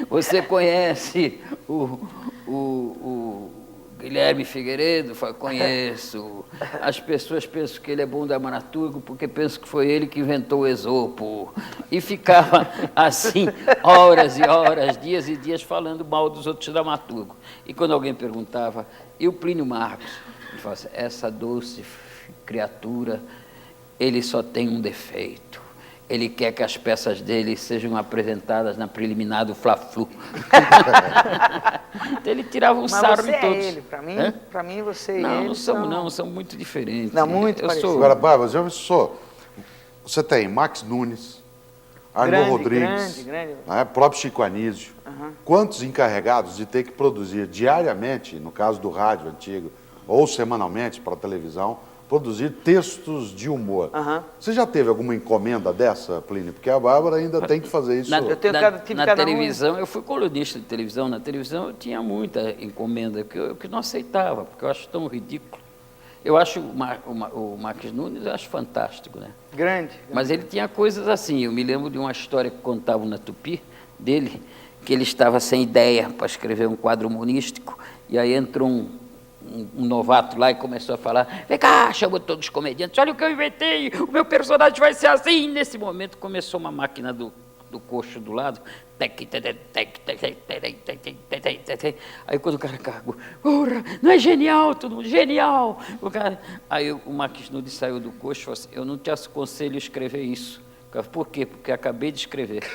Você conhece o Guilherme Figueiredo? Eu falei, conheço. As pessoas pensam que ele é bom dramaturgo porque pensam que foi ele que inventou o Esopo. E ficava assim, horas e horas, dias e dias, falando mal dos outros dramaturgos. E quando alguém perguntava, e o Plínio Marcos? Ele falava assim, essa doce criatura, ele só tem um defeito. Ele quer que as peças dele sejam apresentadas na preliminar do Fla-Flu. Então ele tirava um sarro em todos. Mas você é ele, para mim você e não, ele não somos muito diferentes. Não, muito parecido. Agora, Bárbara, você tem Max Nunes, Arnaud Rodrigues, grande. Né, próprio Chico Anísio. Quantos encarregados de ter que produzir diariamente, no caso do rádio antigo, ou semanalmente para a televisão, produzir textos de humor. Você já teve alguma encomenda dessa, Plínio? Porque a Bárbara ainda tem que fazer isso. Na televisão, eu fui colunista de televisão. Na televisão eu tinha muita encomenda, que eu não aceitava, porque eu acho tão ridículo. Eu acho o Max Nunes, eu acho fantástico, né? Grande. Mas ele tinha coisas assim. Eu me lembro de uma história que contavam na Tupi, dele, que ele estava sem ideia para escrever um quadro humorístico, e aí entrou um novato lá e começou a falar, vem cá, chamou todos os comediantes, olha o que eu inventei, o meu personagem vai ser assim. Nesse momento começou uma máquina do coxo do lado, aí quando o cara carregou, não é genial, todo mundo, genial. Aí o Max Nunes saiu do coxo e falou assim, eu não te aconselho a escrever isso. Por quê? Porque acabei de escrever.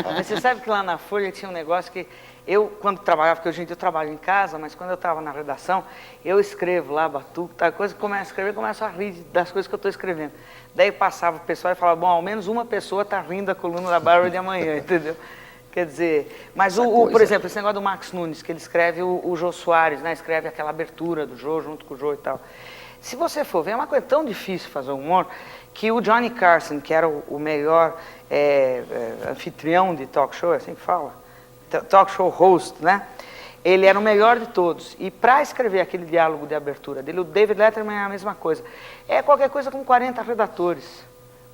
Mas você sabe que lá na Folha tinha um negócio que eu, quando trabalhava, porque hoje em dia eu trabalho em casa, mas quando eu estava na redação, eu escrevo lá, batuco, tal coisa, começo a escrever, começo a rir das coisas que eu estou escrevendo. Daí passava o pessoal e falava, bom, ao menos uma pessoa está rindo da coluna da Bárbara de amanhã, entendeu? Quer dizer, mas por exemplo, esse negócio do Max Nunes, que ele escreve o Jô Soares, né? Escreve aquela abertura do Jô junto com o Jô e tal. Se você for ver, é uma coisa tão difícil fazer humor, que o Johnny Carson, que era o melhor anfitrião de talk show, é assim que fala? Talk show host, né? Ele era o melhor de todos. E para escrever aquele diálogo de abertura dele, o David Letterman é a mesma coisa. É qualquer coisa com 40 redatores.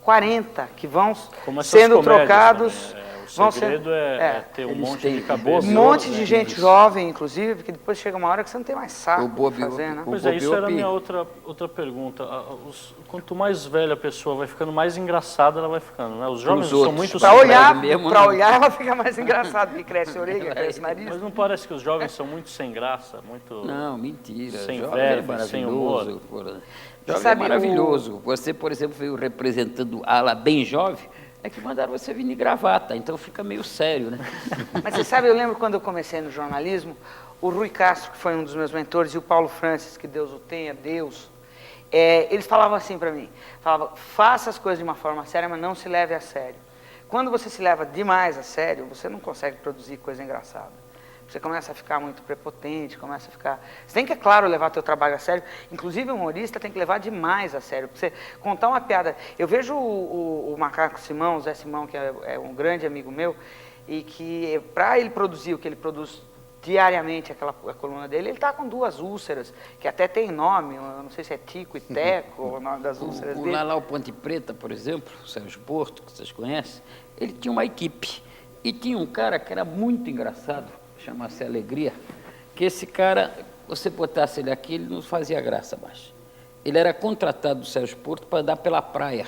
40 que vão sendo trocados. O segredo é ter um monte de cabeça. Um monte de gente jovem, inclusive, porque depois chega uma hora que você não tem mais saco para fazer, né? Pois é, isso era a minha outra pergunta. Quanto mais velha a pessoa vai ficando, mais engraçada ela vai ficando, né? Os jovens são muito... Para olhar ela fica mais engraçada, porque cresce a orelha, cresce o nariz. Mas não parece que os jovens são muito sem graça, muito... Não, mentira. Sem verba, sem humor. Jovem é maravilhoso. Você, por exemplo, veio representando a ala bem jovem, é que mandaram você vir de gravata, então fica meio sério, né? Mas você sabe, eu lembro quando eu comecei no jornalismo, o Rui Castro, que foi um dos meus mentores, e o Paulo Francis, que Deus o tenha, Deus, eles falavam assim para mim, falavam, faça as coisas de uma forma séria, mas não se leve a sério. Quando você se leva demais a sério, você não consegue produzir coisa engraçada. Você começa a ficar muito prepotente, começa a ficar... Você tem que, é claro, levar teu trabalho a sério. Inclusive, o humorista tem que levar demais a sério. Pra você contar uma piada... Eu vejo o Macaco Simão, o Zé Simão, que é um grande amigo meu, e que, para ele produzir o que ele produz diariamente, a coluna dele, ele está com 2 úlceras, que até tem nome, eu não sei se é Tico e Teco, o nome das úlceras dele. Lá o Ponte Preta, por exemplo, o Sérgio Porto, que vocês conhecem, ele tinha uma equipe. E tinha um cara que era muito engraçado, chama-se Alegria, que esse cara, você botasse ele aqui, ele não fazia graça mais. Ele era contratado do Sérgio Porto para andar pela praia,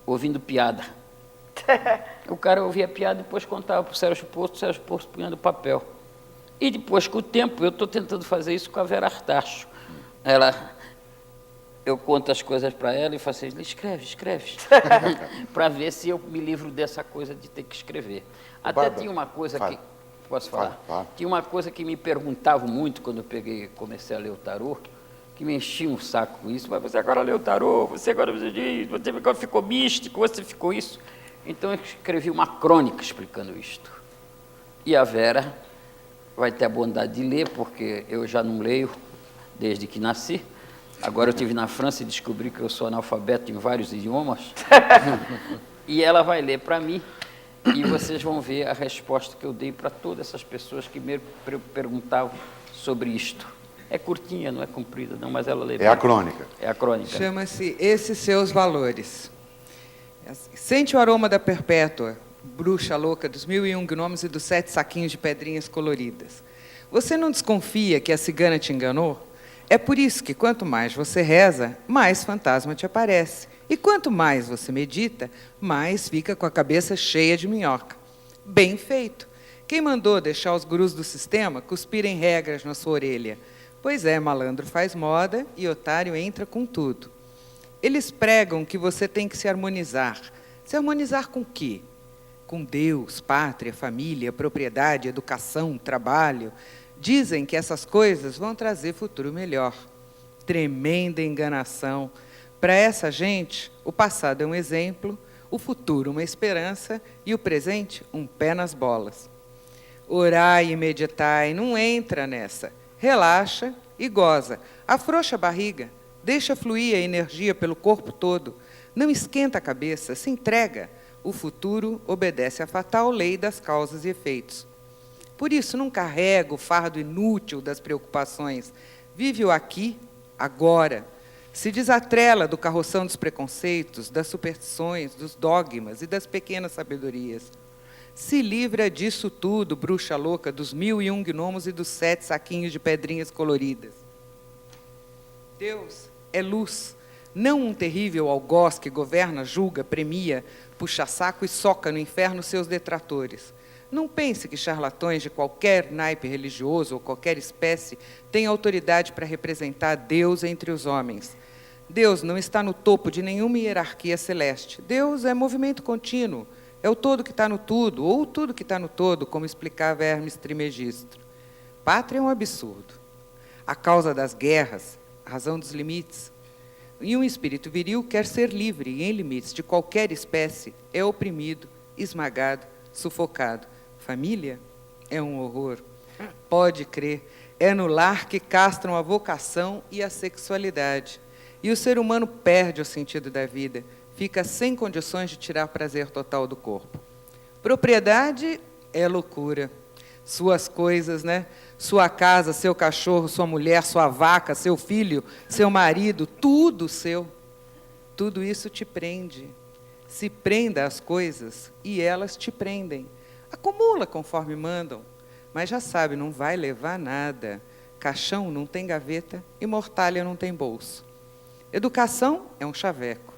ouvindo piada. O cara ouvia piada e depois contava para o Sérgio Porto punha no papel. E depois, com o tempo, eu estou tentando fazer isso com a Vera Artacho. Eu conto as coisas para ela e faço assim, escreve, para ver se eu me livro dessa coisa de ter que escrever. Até Bárbara, tinha uma coisa que... Posso falar? Tinha uma coisa que me perguntavam muito quando eu comecei a ler o tarô, que me enchia um saco com isso. Mas você agora leu o tarô, você agora ficou místico, você ficou isso. Então eu escrevi uma crônica explicando isto. E a Vera vai ter a bondade de ler, porque eu já não leio desde que nasci. Agora eu estive na França e descobri que eu sou analfabeto em vários idiomas. E ela vai ler para mim. E vocês vão ver a resposta que eu dei para todas essas pessoas que me perguntavam sobre isto. É curtinha, não é comprida, não, mas ela lê. É a crônica. É a crônica. Chama-se Esses Seus Valores. Sente o aroma da Perpétua, bruxa louca dos 1001 gnomos e dos 7 saquinhos de pedrinhas coloridas. Você não desconfia que a cigana te enganou? É por isso que quanto mais você reza, mais fantasma te aparece. E quanto mais você medita, mais fica com a cabeça cheia de minhoca. Bem feito. Quem mandou deixar os gurus do sistema cuspirem regras na sua orelha? Pois é, malandro faz moda e otário entra com tudo. Eles pregam que você tem que se harmonizar. Se harmonizar com o quê? Com Deus, pátria, família, propriedade, educação, trabalho. Dizem que essas coisas vão trazer futuro melhor. Tremenda enganação. Para essa gente, o passado é um exemplo, o futuro uma esperança e o presente um pé nas bolas. Orai e meditai, não entra nessa. Relaxa e goza. Afrouxa a barriga, deixa fluir a energia pelo corpo todo. Não esquenta a cabeça, se entrega. O futuro obedece à fatal lei das causas e efeitos. Por isso, não carrega o fardo inútil das preocupações. Vive o aqui, agora. Se desatrela do carroção dos preconceitos, das superstições, dos dogmas e das pequenas sabedorias. Se livra disso tudo, bruxa louca, dos 1001 gnomos e dos 7 saquinhos de pedrinhas coloridas. Deus é luz, não um terrível algoz que governa, julga, premia, puxa saco e soca no inferno seus detratores. Não pense que charlatões de qualquer naipe religioso ou qualquer espécie têm autoridade para representar Deus entre os homens. Deus não está no topo de nenhuma hierarquia celeste. Deus é movimento contínuo, é o todo que está no tudo, ou o tudo que está no todo, como explicava Hermes Trismegisto. Pátria é um absurdo. A causa das guerras, a razão dos limites. E um espírito viril quer ser livre e em limites de qualquer espécie, é oprimido, esmagado, sufocado. Família é um horror. Pode crer, é no lar que castram a vocação e a sexualidade. E o ser humano perde o sentido da vida, fica sem condições de tirar prazer total do corpo. Propriedade é loucura. Suas coisas, né? Sua casa, seu cachorro, sua mulher, sua vaca, seu filho, seu marido, tudo seu. Tudo isso te prende. Se prenda às coisas e elas te prendem. Acumula conforme mandam, mas já sabe, não vai levar nada. Caixão não tem gaveta e mortalha não tem bolso. Educação é um chaveco.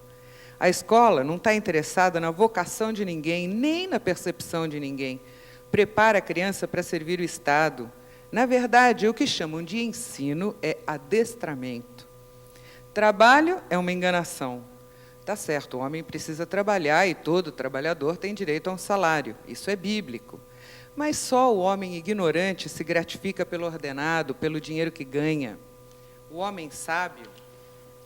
A escola não está interessada na vocação de ninguém, nem na percepção de ninguém. Prepara a criança para servir o Estado. Na verdade, o que chamam de ensino é adestramento. Trabalho é uma enganação. Tá certo, o homem precisa trabalhar e todo trabalhador tem direito a um salário. Isso é bíblico. Mas só o homem ignorante se gratifica pelo ordenado, pelo dinheiro que ganha. O homem sábio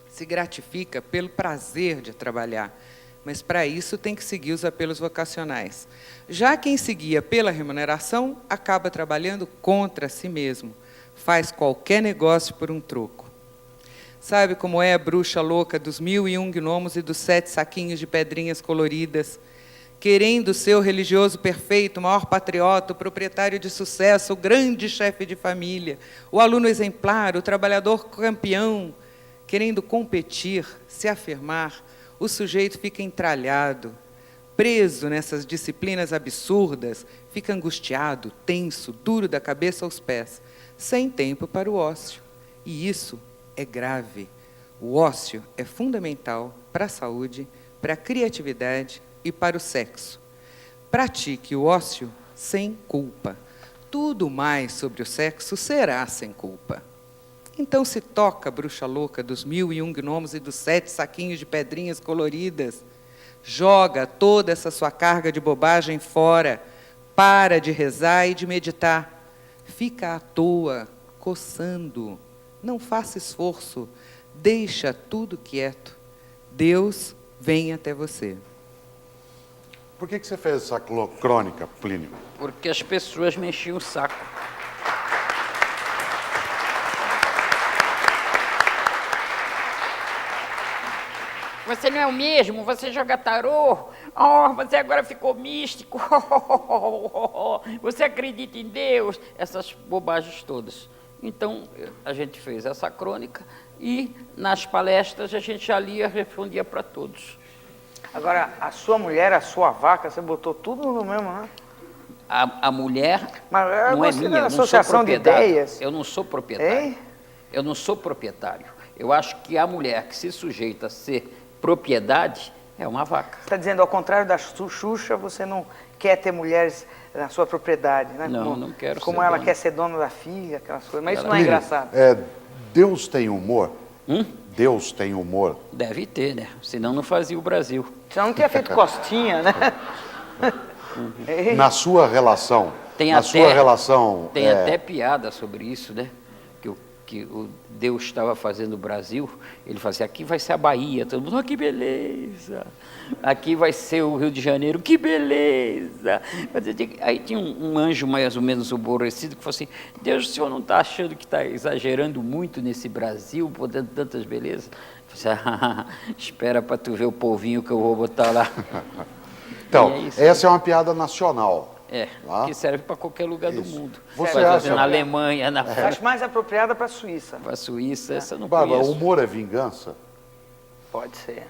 se gratifica pelo prazer de trabalhar, mas para isso tem que seguir os apelos vocacionais. Já quem seguia pela remuneração acaba trabalhando contra si mesmo, faz qualquer negócio por um troco. Sabe como é a bruxa louca dos 1001 gnomos e dos 7 saquinhos de pedrinhas coloridas? Querendo ser o religioso perfeito, o maior patriota, o proprietário de sucesso, o grande chefe de família, o aluno exemplar, o trabalhador campeão, querendo competir, se afirmar, o sujeito fica entralhado, preso nessas disciplinas absurdas, fica angustiado, tenso, duro da cabeça aos pés, sem tempo para o ócio. E isso é grave. O ócio é fundamental para a saúde, para a criatividade e para o sexo. Pratique o ócio sem culpa. Tudo mais sobre o sexo será sem culpa. Então se toca, bruxa louca, dos 1001 gnomos e dos 7 saquinhos de pedrinhas coloridas. Joga toda essa sua carga de bobagem fora. Para de rezar e de meditar. Fica à toa, coçando. Não faça esforço. Deixa tudo quieto. Deus vem até você. Por que você fez essa crônica, Plínio? Porque as pessoas me enchiam o saco. Você não é o mesmo, você joga tarô, você agora ficou místico, você acredita em Deus, essas bobagens todas. Então, a gente fez essa crônica e, nas palestras, a gente já lia e respondia para todos. Agora, a sua mulher, a sua vaca, você botou tudo no mesmo, né? A mulher Mas não é minha, eu não sou associação de proprietário. ideias. Eu não sou proprietário. Hein? Eu não sou proprietário. Eu acho que a mulher que se sujeita a ser propriedade é uma vaca. Você está dizendo, ao contrário da Xuxa, você não quer ter mulheres na sua propriedade, né? Não, como, não quero como ser ela dona. quer ser dona da filha, aquelas coisas. Mas isso não é Plínio, engraçado. Deus tem humor? Deus tem humor? Deve ter, né? Senão não fazia o Brasil. Senão não tinha feito costinha, né? Na sua relação, Tem na até- sua relação... Tem até piada sobre isso, né? Que o Deus estava fazendo o Brasil, ele fazia, aqui vai ser a Bahia, todo mundo, oh, que beleza! Aqui vai ser o Rio de Janeiro, que beleza! Aí tinha um anjo mais ou menos aborrecido que falou assim, Deus, o senhor não está achando que está exagerando muito nesse Brasil, podendo tantas belezas? Eu falei, espera para tu ver o povinho que eu vou botar lá. Então, E é isso. essa é uma piada nacional. É, Tá? que serve para qualquer lugar do Isso. mundo. Você Vai fazer acha- na Alemanha, na Eu França, acho mais apropriada para a Suíça. para a Suíça, essa eu não Bárbara, conheço. humor é vingança? Pode ser.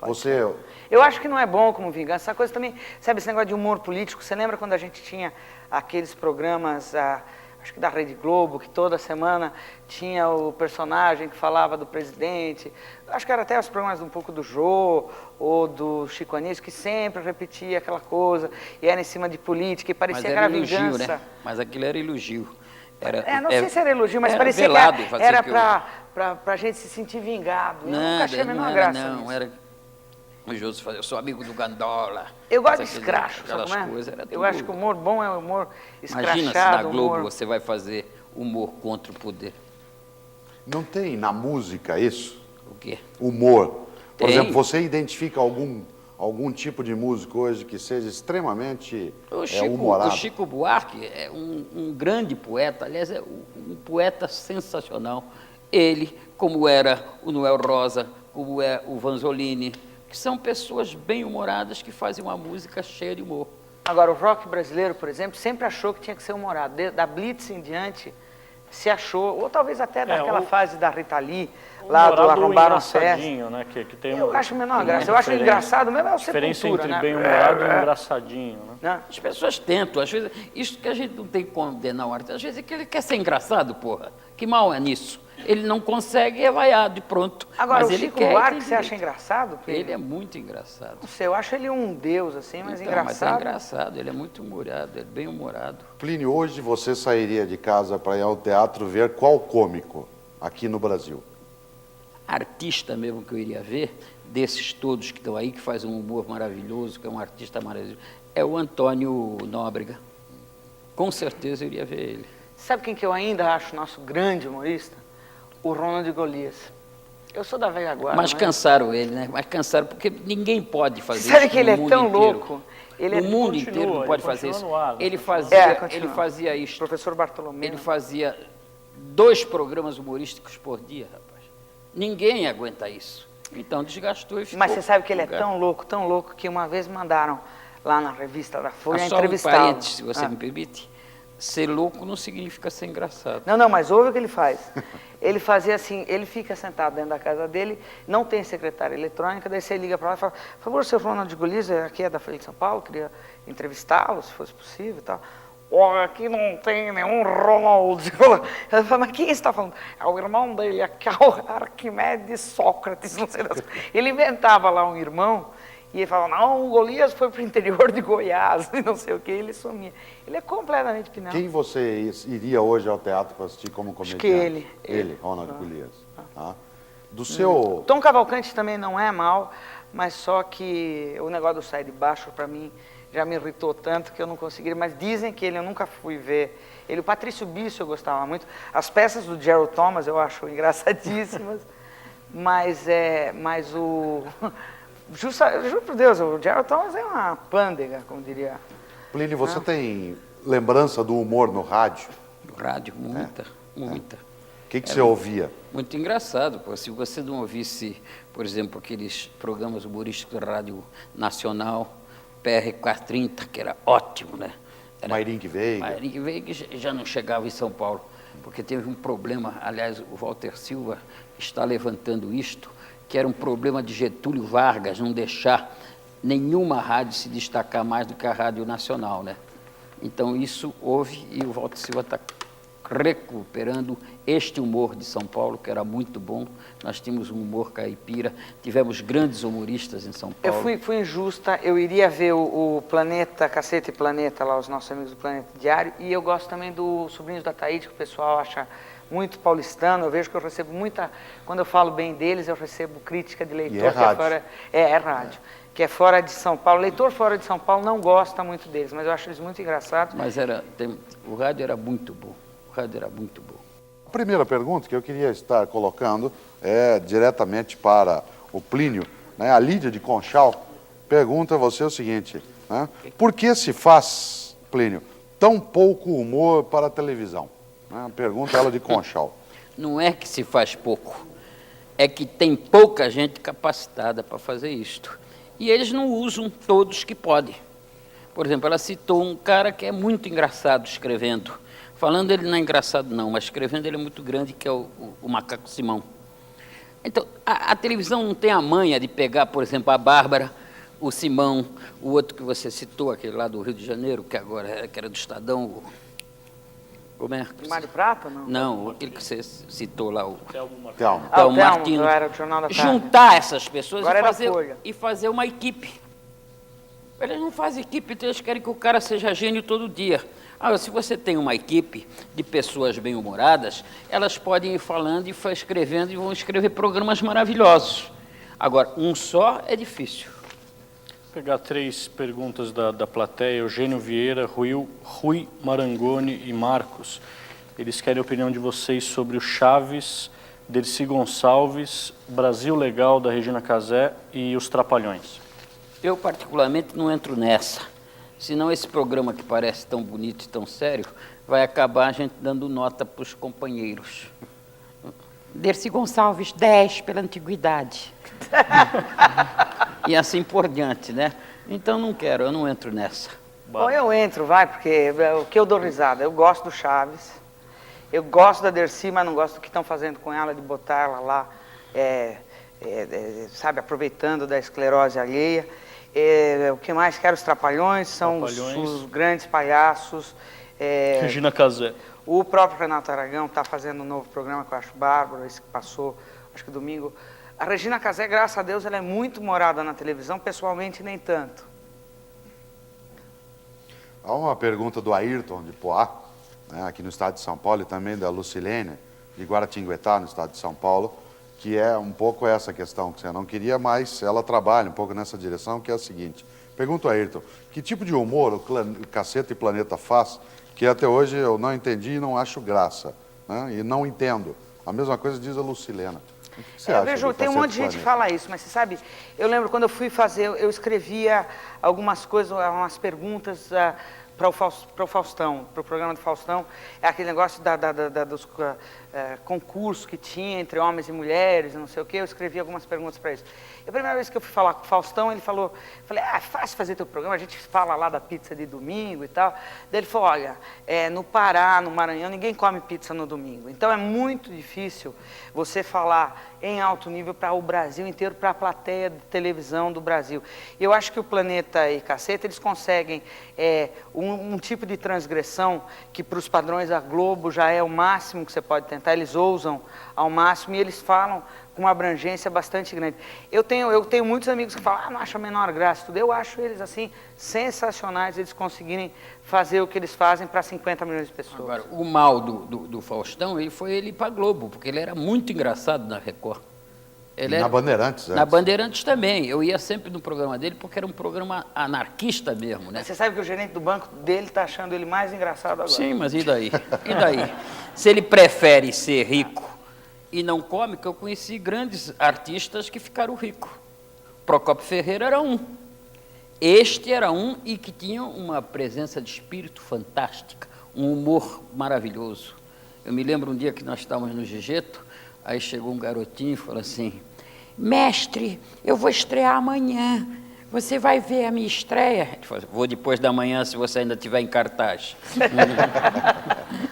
Você... Eu acho que não é bom como vingança. Essa coisa também, sabe, esse negócio de humor político, você lembra quando a gente tinha aqueles programas, acho que da Rede Globo, que toda semana tinha o personagem que falava do presidente, acho que era até os programas um pouco do Jô ou do Chico Anísio, que sempre repetia aquela coisa, e era em cima de política, e parecia Mas que era era elogio, vingança. né? Mas aquilo era elogio. Não sei se era elogio, mas era parecia velado que fazer era aquilo. para a gente se sentir vingado. Eu nunca achei a menor era, graça não, nisso. era... O Jô fazia, eu sou amigo do Gandola. Eu gosto de Aquelas- escracho, sabe aquelas como é? coisas, era Eu tudo- acho que o humor bom é o humor escrachado. Imagina se na Globo humor... você vai fazer humor contra o poder. Não tem na música isso? O quê? Humor. Por Tem. exemplo, você identifica algum tipo de músico hoje que seja extremamente O humorado? Chico Buarque é um grande poeta, aliás, é um poeta sensacional. Ele, como era o Noel Rosa, como é o Vanzolini, que são pessoas bem-humoradas que fazem uma música cheia de humor. Agora, o rock brasileiro, por exemplo, sempre achou que tinha que ser humorado. Da Blitz em diante, se achou, ou talvez até daquela fase da Rita Lee, lá do Arrombaram as Festas. engraçadinho, né? Que tem Eu uma- acho a menor tem graça. uma Eu acho diferença. engraçado mesmo é o Diferença Sepultura, entre né? bem-humorado e engraçadinho, né? Né? As pessoas tentam, às vezes, isso que a gente não tem que condenar o artista, às vezes é que ele quer ser engraçado, porra. Que mal é nisso? Ele não consegue, é vaiado e pronto. Agora, Mas o ele Chico quer, Buarque, tem você acha direito. engraçado? Ele é muito engraçado. Não sei, eu acho ele um deus, assim, mas Então, engraçado. Mas é engraçado, ele é muito humorado, ele é bem humorado. Plínio, hoje você sairia de casa para ir ao teatro ver qual cômico aqui no Brasil? Artista mesmo que eu iria ver, desses todos que estão aí, que faz um humor maravilhoso, que é um artista maravilhoso, é o Antônio Nóbrega. Com certeza eu iria ver ele. Sabe quem que eu ainda acho nosso grande humorista? O Ronald Golias. Eu sou da velha guarda. Mas cansaram ele, né? Mas cansaram, porque ninguém pode fazer Sabe isso que ele no é mundo tão inteiro. louco? Ele No mundo continua, inteiro não ele pode continua fazer isso. no ar, Ele continua. fazia, continua. ele fazia isto. Professor Bartolomeu. Ele fazia 2 programas humorísticos por dia, rapaz. Ninguém aguenta isso. Então desgastou e ficou. Mas você sabe que ele é lugar. tão louco, que uma vez mandaram lá na revista da Folha Só um entrevistá-lo. parênteses, se você Ah. me permite. Ser louco não significa ser engraçado. Não, mas ouve o que ele faz. Ele fazia assim, ele fica sentado dentro da casa dele, não tem secretária eletrônica, daí você liga para lá e fala, por favor, seu Ronald Golias, aqui é da Folha de São Paulo, queria entrevistá-lo, se fosse possível e tal. Olha, aqui não tem nenhum Ronald. Ela fala, mas quem está falando? É o irmão dele, aqui é o Arquimedes Sócrates, não sei das coisas. Ele inventava lá um irmão, e ele falava, não, o Golias foi para o interior de Goiás, e não sei o que, ele sumia. Ele é completamente pinão. Quem você iria hoje ao teatro para assistir como Acho comediante? que ele. Ele, Ronald Golias. Tá? Do seu... Tom Cavalcante também não é mal, mas só que o negócio do Sai de Baixo, para mim, já me irritou tanto que eu não conseguiria. Mas dizem que ele, eu nunca fui ver. Ele, o Patrício Bisso, eu gostava muito. As peças do Gerald Thomas eu acho engraçadíssimas, mas o... Juro por Deus, o Gerald Thomas é uma pândega, como diria. Plínio, você tem lembrança do humor no rádio? No rádio, muita. O que você ouvia? Muito engraçado, pô. Se você não ouvisse, por exemplo, aqueles programas humorísticos da Rádio Nacional, PR430, que era ótimo, né? Mairink Veiga? Mairink Veiga já não chegava em São Paulo, porque teve um problema, aliás, o Walter Silva está levantando isto, que era um problema de Getúlio Vargas, não deixar nenhuma rádio se destacar mais do que a Rádio Nacional, né? Então isso houve e o Walter Silva está recuperando este humor de São Paulo, que era muito bom. Nós tínhamos um humor caipira, tivemos grandes humoristas em São Paulo. Eu fui injusta, eu iria ver o Planeta, Cacete e Planeta, lá os nossos amigos do Planeta Diário, e eu gosto também do Sobrinhos da Taíde, que o pessoal acha muito paulistano. Eu vejo que eu recebo muita, quando eu falo bem deles, eu recebo crítica de leitor. E é rádio. Fora, é rádio, que é fora de São Paulo. Leitor fora de São Paulo não gosta muito deles, mas eu acho eles muito engraçados. Mas o rádio era muito bom, o rádio era muito bom. A primeira pergunta que eu queria estar colocando é diretamente para o Plínio, né? A Lídia de Conchal pergunta a você o seguinte, né? Por que se faz, Plínio, tão pouco humor para a televisão? Né? Pergunta ela de Conchal. Não é que se faz pouco, é que tem pouca gente capacitada para fazer isto. E eles não usam todos que podem. Por exemplo, ela citou um cara que é muito engraçado escrevendo. Falando ele não é engraçado não, mas escrevendo ele é muito grande, que é o Macaco Simão. Então, a televisão não tem a manha de pegar, por exemplo, a Bárbara, o Simão, o outro que você citou, aquele lá do Rio de Janeiro, que agora que era do Estadão. Como é? Mário Prata, não? Não, aquele que você citou lá, o Telmo. Telmo, Martino. era do Jornal da Tarde. Juntar essas pessoas Agora é da Folha. e fazer uma equipe. Eles não fazem equipe, então eles querem que o cara seja gênio todo dia. Se você tem uma equipe de pessoas bem-humoradas, elas podem ir falando e escrevendo e vão escrever programas maravilhosos. Agora, um só é difícil. Vou pegar 3 perguntas da plateia. Eugênio Vieira, Rui Marangoni e Marcos. Eles querem a opinião de vocês sobre o Chaves, Dercy Gonçalves, Brasil Legal, da Regina Casé e os Trapalhões. Eu, particularmente, não entro nessa. Senão esse programa que parece tão bonito e tão sério, vai acabar a gente dando nota para os companheiros. Dercy Gonçalves, 10 pela antiguidade. E assim por diante, né? Então não quero, eu não entro nessa. Bom, eu entro, vai, porque o que eu dou risada, eu gosto do Chaves, eu gosto da Dercy, mas não gosto do que estão fazendo com ela, de botar ela lá, sabe, aproveitando da esclerose alheia. O que mais quero? Os Trapalhões, são os grandes palhaços. Regina Casé. O próprio Renato Aragão está fazendo um novo programa que eu acho bárbaro, esse que passou, acho que domingo. A Regina Casé, graças a Deus, ela é muito morada na televisão, pessoalmente nem tanto. Há uma pergunta do Ayrton de Poá, né, aqui no estado de São Paulo, e também da Lucilene, de Guaratinguetá, no estado de São Paulo, que é um pouco essa questão que você não queria, mas ela trabalha um pouco nessa direção, que é a seguinte. Pergunto a Ayrton, que tipo de humor o Cacete e Planeta faz, que até hoje eu não entendi e não acho graça, né, e não entendo. A mesma coisa diz a Lucilena. O que você acha vejo, do tem um Cacete monte de e gente que Planeta? fala isso, mas você sabe, eu lembro quando eu fui fazer, eu escrevia algumas coisas, umas perguntas para o Faustão, para o programa do Faustão, é aquele negócio dos concursos que tinha entre homens e mulheres, não sei o quê, eu escrevi algumas perguntas para isso. E a primeira vez que eu fui falar com o Faustão, ele falou, é fácil fazer teu programa, a gente fala lá da pizza de domingo e tal. Daí ele falou, olha, no Pará, no Maranhão, ninguém come pizza no domingo. Então é muito difícil você falar em alto nível para o Brasil inteiro, para a plateia de televisão do Brasil. E eu acho que o Planeta e Caceta, eles conseguem um tipo de transgressão que para os padrões da Globo já é o máximo que você pode tentar, eles ousam ao máximo e eles falam com uma abrangência bastante grande. Eu tenho muitos amigos que falam, não acho a menor graça, tudo. Eu acho eles, assim, sensacionais, eles conseguirem fazer o que eles fazem para 50 milhões de pessoas. Agora, o mal do Faustão, foi ele para a Globo, porque ele era muito engraçado na Record. Na Bandeirantes, Na Bandeirantes também. Eu ia sempre no programa dele, porque era um programa anarquista mesmo, né? Mas você sabe que o gerente do banco dele está achando ele mais engraçado agora. Sim, mas e daí? E daí? Se ele prefere ser rico e não come, que eu conheci grandes artistas que ficaram ricos. Procópio Ferreira era um. Este era um e que tinha uma presença de espírito fantástica, um humor maravilhoso. Eu me lembro um dia que nós estávamos no Gigeto, aí chegou um garotinho e falou assim, mestre, eu vou estrear amanhã. Você vai ver a minha estreia? Ele falou, vou depois da manhã, se você ainda estiver em cartaz.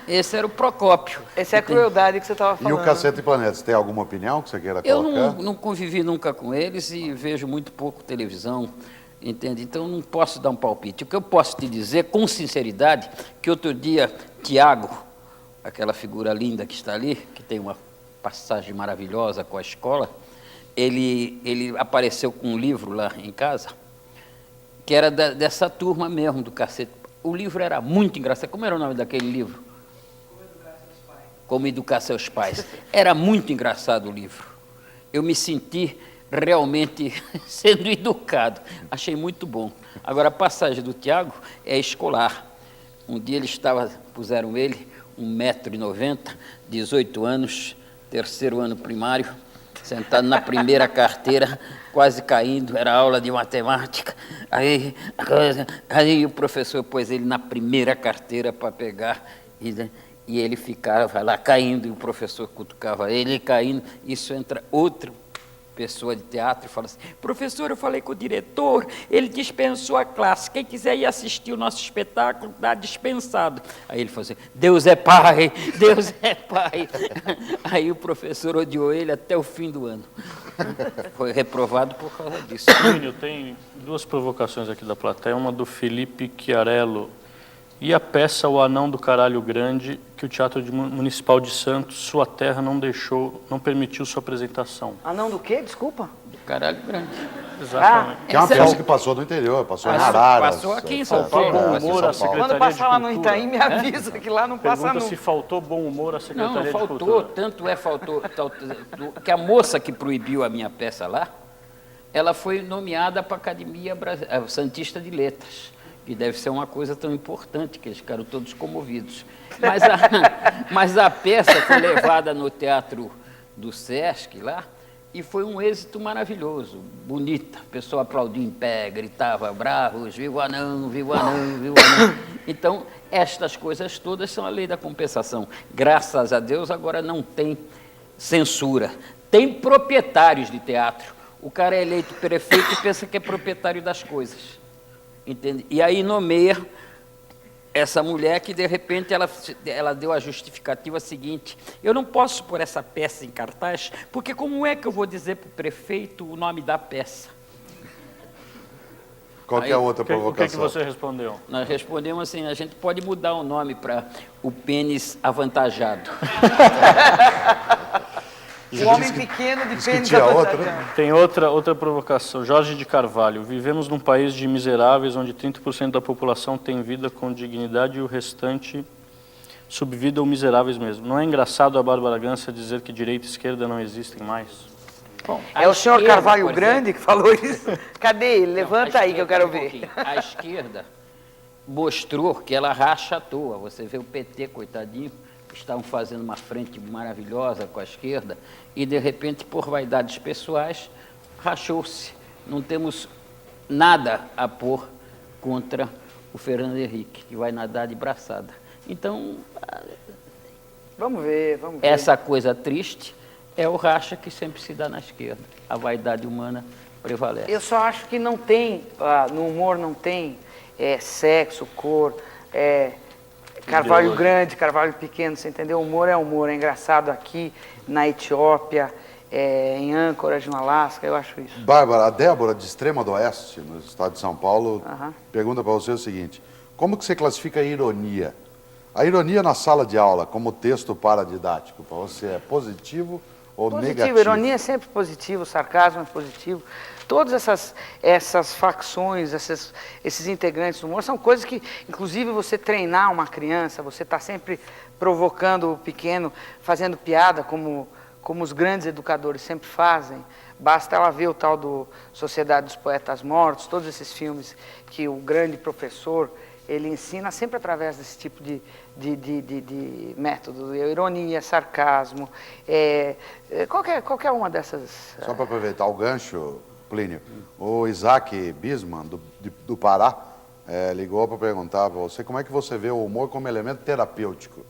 Esse era o Procópio. Essa é a crueldade que você estava falando. E o Cacete e Planeta, você tem alguma opinião que você queira Eu colocar? não convivi nunca com eles e vejo muito pouco televisão, entende? Então não posso dar um palpite. O que eu posso te dizer, com sinceridade, que outro dia, Tiago, aquela figura linda que está ali, que tem uma passagem maravilhosa com a escola, ele apareceu com um livro lá em casa, que era dessa turma mesmo, do Cacete. O livro era muito engraçado. Como era o nome daquele livro? Como Educar Seus Pais. Era muito engraçado o livro. Eu me senti realmente sendo educado. Achei muito bom. Agora, a passagem do Tiago é escolar. Um dia puseram ele, 1,90 m, 18 anos, 3º ano primário, sentado na primeira carteira, quase caindo, era aula de matemática. Aí o professor pôs ele na primeira carteira para pegar, e ele ficava lá caindo, e o professor cutucava ele caindo. Isso entra outra pessoa de teatro e fala assim: professor, eu falei com o diretor, ele dispensou a classe, quem quiser ir assistir o nosso espetáculo, está dispensado. Aí ele falou assim: Deus é pai, Deus é pai. Aí o professor odiou ele até o fim do ano. Foi reprovado por causa disso. Plínio, tem 2 provocações aqui da plateia, uma do Felipe Chiarello. E a peça O Anão do Caralho Grande, que o Teatro Municipal de Santos, sua terra, não permitiu sua apresentação. Anão do quê? Desculpa. Do Caralho Grande. Exatamente. Que é uma peça que passou no interior, passou em Araras. Passou aqui em São Faltou Paulo. bom humor à Secretaria Quando passar lá de no Cultura. Itaim, me avisa que lá não passa Pergunta nunca. se faltou bom humor à Secretaria Não, de faltou, Cultura. faltou, que a moça que proibiu a minha peça lá, ela foi nomeada para a Academia Santista de Letras, que deve ser uma coisa tão importante, que eles ficaram todos comovidos. Mas a peça foi levada no Teatro do Sesc lá, e foi um êxito maravilhoso, bonita. O pessoal aplaudia em pé, gritava: bravos, viva o anão, viva o anão, viva o anão. Então, estas coisas todas são a lei da compensação. Graças a Deus, agora não tem censura. Tem proprietários de teatro. O cara é eleito prefeito e pensa que é proprietário das coisas. Entende? E aí nomeia essa mulher que, de repente, ela deu a justificativa seguinte: eu não posso pôr essa peça em cartaz, porque como é que eu vou dizer para o prefeito o nome da peça? Qual que é a outra O que provocação? você respondeu? Nós respondemos assim: a gente pode mudar o nome para o pênis avantajado. O homem pequeno de pênis tinha outra, avantajado. Tem outra provocação. Jorge de Carvalho. Vivemos num país de miseráveis, onde 30% da população tem vida com dignidade e o restante subvida ou miseráveis mesmo. Não é engraçado a Bárbara Gância dizer que direita e esquerda não existem mais? Bom, É a o senhor esquerda, Carvalho por Grande exemplo, que falou isso? Cadê ele? Levanta a aí que eu quero esquerda, ver. A esquerda mostrou que ela racha à toa. Você vê o PT, coitadinho, estavam fazendo uma frente maravilhosa com a esquerda e, de repente, por vaidades pessoais, rachou-se. Não temos nada a pôr contra o Fernando Henrique, que vai nadar de braçada. Então, Vamos ver. essa coisa triste é o racha que sempre se dá na esquerda. A vaidade humana prevalece. Eu só acho que não tem, no humor não tem sexo, cor, Carvalho Ideologia. Grande, Carvalho Pequeno, você entendeu? O humor, é engraçado aqui na Etiópia, em Anchorage, no Alasca, eu acho isso. Bárbara, a Débora, de Extrema do Oeste, no estado de São Paulo, Aham. pergunta para você o seguinte: como que você classifica a ironia? A ironia na sala de aula, como texto paradidático, para você é positivo ou Positivo, negativo? ironia é sempre positivo, sarcasmo é positivo. Todas essas facções, esses integrantes do humor, são coisas que, inclusive, você treinar uma criança, você está sempre provocando o pequeno, fazendo piada, como os grandes educadores sempre fazem. Basta ela ver o tal do Sociedade dos Poetas Mortos, todos esses filmes que o grande professor, ele ensina sempre através desse tipo de método, ironia, sarcasmo, qualquer uma dessas. Só para aproveitar o gancho, Plínio, o Isaac Bisman, do Pará, ligou para perguntar para você como é que você vê o humor como elemento terapêutico.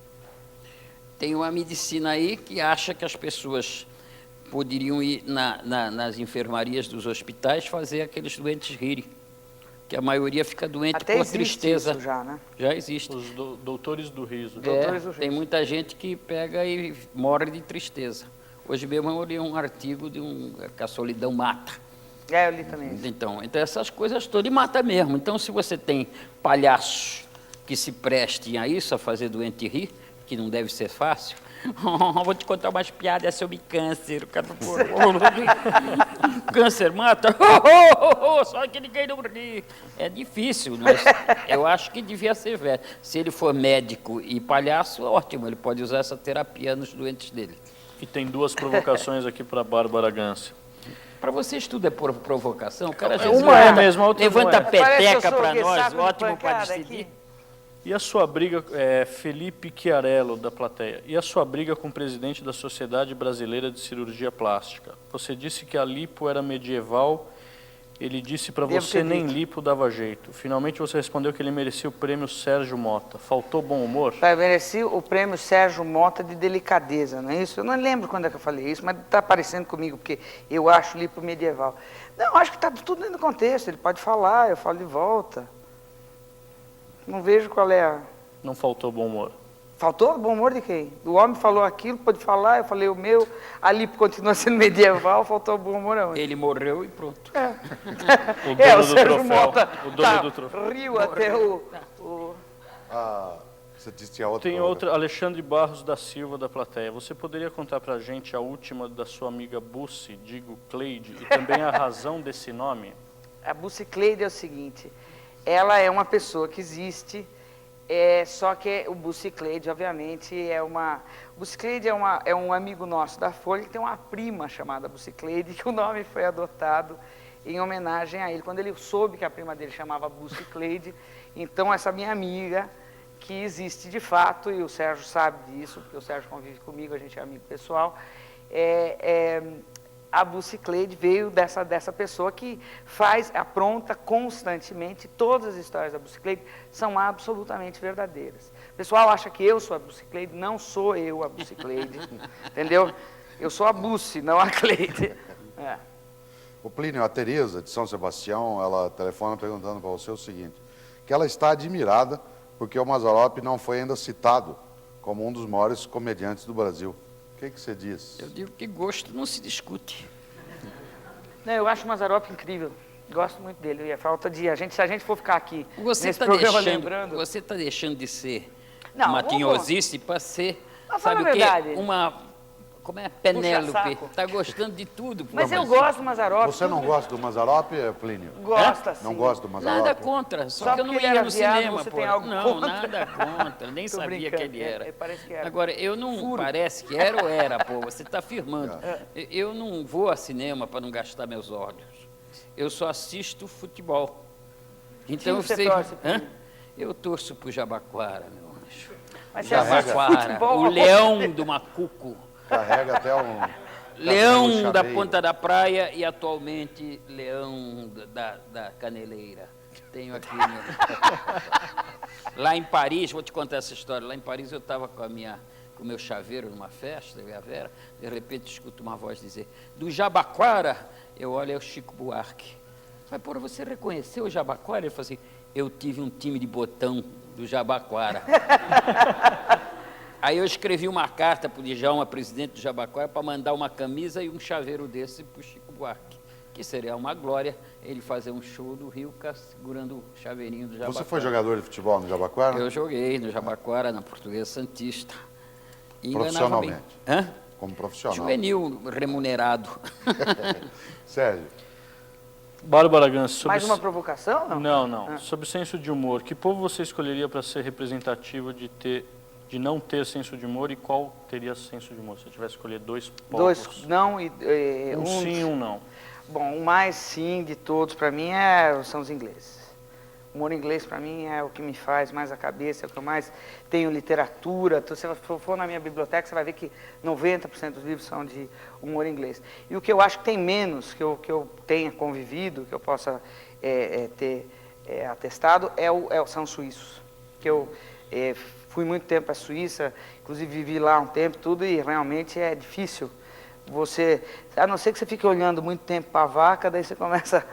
Tem uma medicina aí que acha que as pessoas poderiam ir nas enfermarias dos hospitais fazer aqueles doentes rirem, que a maioria fica doente Até por existe tristeza. isso já, né? Já existe. Os doutores do riso. Doutores do riso. Tem muita gente que pega e morre de tristeza. Hoje mesmo eu li um artigo que a solidão mata. Eu li também isso. Então essas coisas todas, e mata mesmo. Então, se você tem palhaços que se prestem a isso, a fazer doente rir, que não deve ser fácil. Vou te contar umas piadas sobre câncer. O cara falou, câncer mata? Só que ninguém não ri. É difícil, mas eu acho que devia ser velho. Se ele for médico e palhaço, ótimo, ele pode usar essa terapia nos doentes dele. E tem duas provocações aqui para a Bárbara Gância. Para vocês tudo é por provocação? O cara Uma é mesmo, a outra levanta a não é. peteca para nós, saco de ótimo para pancada decidir. aqui. E a sua briga, Felipe Chiarello, da plateia, e a sua briga com o presidente da Sociedade Brasileira de Cirurgia Plástica? Você disse que a lipo era medieval, ele disse para Devo você ter nem dito. lipo dava jeito. Finalmente você respondeu que ele merecia o prêmio Sérgio Mota. Faltou bom humor? Mereci o prêmio Sérgio Mota de delicadeza, não é isso? Eu não lembro quando é que eu falei isso, mas está aparecendo comigo, porque eu acho lipo medieval. Não, acho que está tudo dentro do contexto, ele pode falar, eu falo de volta. Não vejo qual é a... Não faltou bom humor. Faltou bom humor de quem? O homem falou aquilo, pode falar, eu falei o meu, a lipo continua sendo medieval, faltou bom humor aonde? Ele morreu e pronto. O O dono do Sérgio troféu. Mota O dono do troféu. riu até o... Ah, você disse que tinha outra. Tem outra, Alexandre Barros da Silva, da plateia. Você poderia contar pra gente a última da sua amiga Bussi, digo Cleide, e também a razão desse nome? A Bucicleide é o seguinte, ela é uma pessoa que existe, só que o Bucicleide, obviamente, O Bucicleide é um amigo nosso da Folha, que tem uma prima chamada Bucicleide, que o nome foi adotado em homenagem a ele. Quando ele soube que a prima dele chamava Bucicleide, então essa minha amiga, que existe de fato, e o Sérgio sabe disso, porque o Sérgio convive comigo, a gente é amigo pessoal, a Bucicleide veio dessa pessoa que apronta constantemente, todas as histórias da Bucicleide são absolutamente verdadeiras. O pessoal acha que eu sou a Bucicleide, não sou eu a Bucicleide, entendeu? Eu sou a Buci, não a Cleide. O Plínio, a Tereza, de São Sebastião, ela telefona perguntando para você o seguinte, que ela está admirada porque o Mazzaropi não foi ainda citado como um dos maiores comediantes do Brasil. O que você diz? Eu digo que gosto não se discute. Não, eu acho o Mazzaropi incrível, gosto muito dele, e a falta de... Se a gente for ficar aqui Você nesse está programa deixando, lembrando... você está deixando de ser Não, matinhosice para ser, Mas sabe fala o a quê? verdade. Como é? Penélope. Puxa-saco. Está gostando de tudo. pô. Mas eu gosto do Mazzaropi. Você não gosta do Mazzaropi, Plínio? Gosta, sim. Não gosta do Mazzaropi? Nada contra, só Só que eu não porque ia ele é no viado, cinema, você pô. tem algo Não, contra? nada contra, nem Tô sabia brincando, que ele era. parece que era. Agora, eu não, parece que era ou era, pô, você está afirmando. Eu não vou a cinema para não gastar meus olhos. Eu só assisto futebol. Então, Time você torce, Hã? Plínio? Eu torço pro Jabaquara, meu anjo. Mas você assiste Jabaquara, futebol? o leão do Macuco. Carrega até um... Leão da chaveiro. Ponta da Praia e atualmente Leão da Caneleira. Tenho aqui. Lá em Paris, vou te contar essa história. Lá em Paris eu estava com o meu chaveiro numa festa, eu e a Vera, de repente escuto uma voz dizer, do Jabaquara, eu olho, é o Chico Buarque. Falei, pô, você reconheceu o Jabaquara? Ele falou assim, eu tive um time de botão do Jabaquara. Aí eu escrevi uma carta para o Djalma, presidente do Jabaquara, para mandar uma camisa e um chaveiro desse para o Chico Buarque, que seria uma glória ele fazer um show do Rio segurando o chaveirinho do Jabaquara. Você foi jogador de futebol no Jabaquara? Eu joguei no Jabaquara, na Portuguesa Santista. E enganava Profissionalmente? bem. Hã? Como profissional? Juvenil remunerado. Sérgio, Bárbara Gância, sobre... Mais uma provocação? Não? Não. Sobre senso de humor, que povo você escolheria para ser representativo de não ter senso de humor e qual teria senso de humor? Se eu tivesse que escolher dois povos. Dois não e Um sim e um não. Bom, o mais sim de todos para mim são os ingleses. O humor inglês para mim é o que me faz mais a cabeça, é o que eu mais tenho literatura. Se você for na minha biblioteca, você vai ver que 90% dos livros são de humor inglês. E o que eu acho que tem menos, que eu tenha convivido, que eu possa ter atestado, são suíços. Que eu fui muito tempo à Suíça, inclusive vivi lá um tempo, tudo, e realmente é difícil. A não ser que você fique olhando muito tempo para a vaca, daí você começa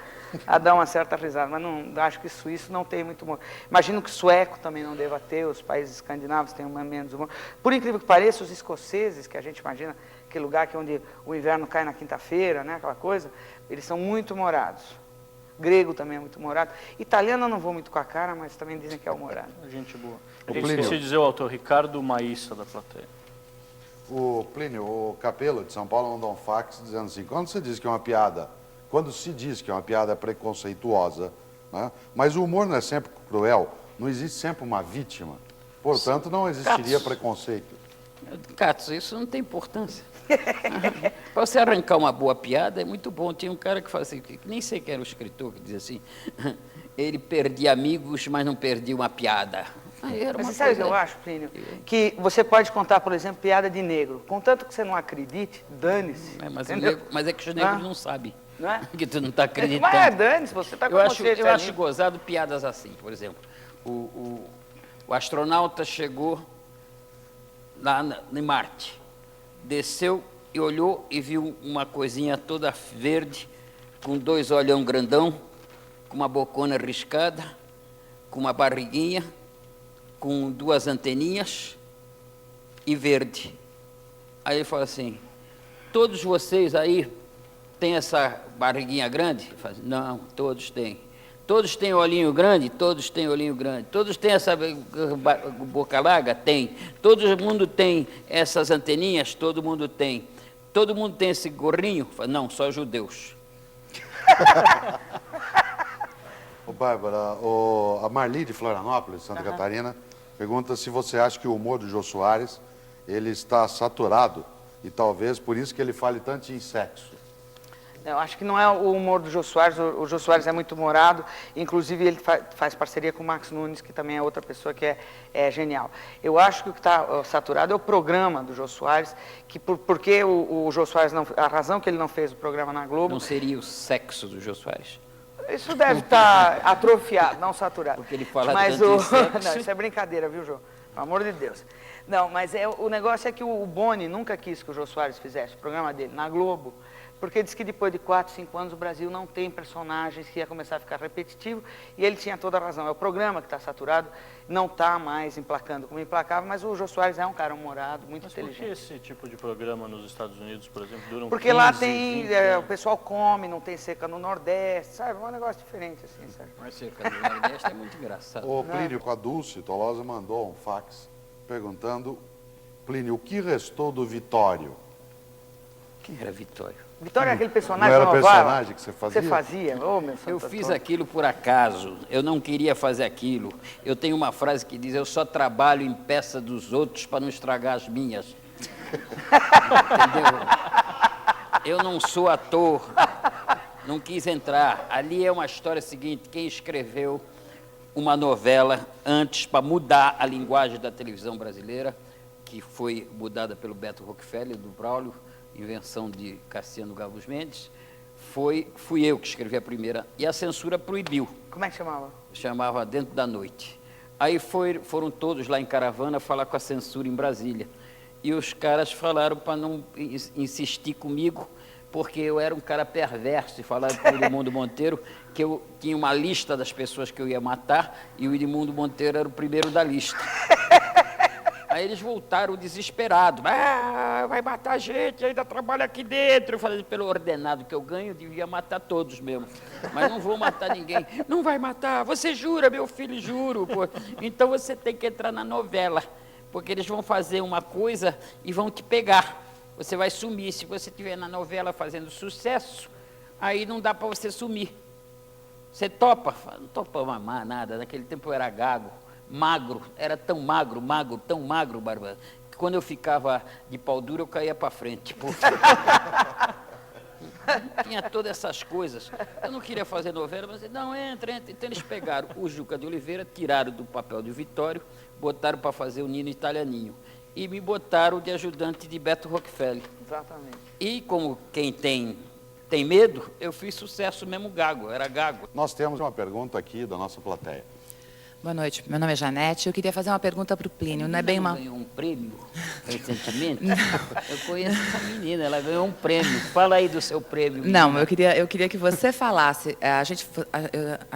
a dar uma certa risada, mas não, acho que suíço não tem muito humor. Imagino que sueco também não deva ter, os países escandinavos têm menos humor. Por incrível que pareça, os escoceses, que a gente imagina, aquele lugar que onde o inverno cai na quinta-feira, né, aquela coisa, eles são muito humorados. Grego também é muito humorado. Italiano eu não vou muito com a cara, mas também dizem que é humorado. Gente boa. Eu Plínio. esqueci de dizer o autor, Ricardo Maíssa, da plateia. O Plínio, o Capelo de São Paulo mandou um fax dizendo assim, quando se diz que é uma piada preconceituosa, né, mas o humor não é sempre cruel, não existe sempre uma vítima, portanto não existiria preconceito. Catos, isso não tem importância. Para você arrancar uma boa piada é muito bom. Tinha um cara que fazia, que nem sei quem era o escritor, que dizia assim, ele perdia amigos, mas não perdia uma piada. Aí era Mas uma você sabe o que coisa- eu acho, Plínio? Que você pode contar, por exemplo, piada de negro. Contanto que você não acredite, dane-se. Mas, entendeu? mas é que os negros Ah. não sabem. Não é? Que tu não está acreditando. Mas dane-se, você está com Eu acho, consciência eu acho limpa. gozado piadas assim, por exemplo. O astronauta chegou lá em Marte, desceu e olhou e viu uma coisinha toda verde, com 2 olhão grandão, com uma bocona riscada, com uma barriguinha, com 2 anteninhas e verde. Aí ele fala assim, todos vocês aí têm essa barriguinha grande? Ele fala assim, não, todos têm. Todos têm olhinho grande? Todos têm olhinho grande. Todos têm essa boca larga? Tem. Todo mundo tem essas anteninhas? Todo mundo tem. Todo mundo tem esse gorrinho? Fala, não, só judeus. Ô, Bárbara, a Marli de Florianópolis, Santa Catarina, pergunta se você acha que o humor do Jô Soares ele está saturado e talvez por isso que ele fale tanto em sexo. Eu acho que não é o humor do Jô Soares, o Jô Soares é muito humorado, inclusive ele faz parceria com o Max Nunes, que também é outra pessoa que é genial. Eu acho que o que está saturado é o programa do Jô Soares, que porque o Jô Soares, a razão que ele não fez o programa na Globo, Não seria o sexo do Jô Soares? isso deve estar atrofiado, não saturado. Porque ele fala mas tanto em sexo. Não, isso é brincadeira, viu, Jô? Pelo amor de Deus. Não, mas o negócio é que o Boni nunca quis que o Jô Soares fizesse o programa dele na Globo, porque diz que depois de 4, 5 anos o Brasil não tem personagens, que ia começar a ficar repetitivo, e ele tinha toda a razão. É o programa que está saturado, não está mais emplacando como emplacava, mas o Jô Soares é um cara humorado, muito Mas por que inteligente. esse tipo de programa nos Estados Unidos, por exemplo, duram Porque lá 15, tem, 20 o anos? pessoal come, não tem seca no Nordeste, sabe? É um negócio diferente assim, sabe? Mas cerca do Nordeste é muito engraçado. O Plínio, com a Dulce Tolosa, mandou um fax perguntando, Plínio, o que restou do Vitório? Quem era Vitório? Vitória é aquele personagem Não era novela personagem que você fazia? Você fazia? Ô, meu Eu santo fiz Antônio. aquilo por acaso, eu não queria fazer aquilo. Eu tenho uma frase que diz, eu só trabalho em peça dos outros para não estragar as minhas. Entendeu? Eu não sou ator, não quis entrar. Ali é uma história seguinte, quem escreveu uma novela antes para mudar a linguagem da televisão brasileira, que foi mudada pelo Beto Rockefeller, do Braulio, invenção de Cassiano Gabus Mendes, fui eu que escrevi a primeira, e a censura proibiu, Como é que chamava? chamava Dentro da Noite. Aí foram todos lá em caravana falar com a censura em Brasília, e os caras falaram para não insistir comigo, porque eu era um cara perverso, e falaram para o Edmundo Monteiro que eu tinha uma lista das pessoas que eu ia matar, e o Edmundo Monteiro era o primeiro da lista. Aí eles voltaram desesperados. Vai matar a gente, ainda trabalha aqui dentro. Eu falei, pelo ordenado que eu ganho, eu devia matar todos mesmo. Mas não vou matar ninguém. Não vai matar. Você jura, meu filho, juro. Pô. Então você tem que entrar na novela, porque eles vão fazer uma coisa e vão te pegar. Você vai sumir. Se você estiver na novela fazendo sucesso, aí não dá para você sumir. Você topa? Não topa mamar nada. Naquele tempo eu era gago. Magro, era tão magro, Bárbara, que quando eu ficava de pau duro, eu caía para frente. Pô. Tinha todas essas coisas. Eu não queria fazer novela, mas não, entra. Então eles pegaram o Juca de Oliveira, tiraram do papel de Vitório, botaram para fazer o Nino Italianinho. E me botaram de ajudante de Beto Rockefeller. Exatamente. E como quem tem medo, eu fiz sucesso mesmo gago, eu era gago. Nós temos uma pergunta aqui da nossa plateia. Boa noite, meu nome é Janete. Eu queria fazer uma pergunta para o Plínio. Não é bem uma. Ganhou um prêmio recentemente? Eu conheço essa menina, ela ganhou um prêmio. Fala aí do seu prêmio. Não, menina. eu queria que você falasse. A gente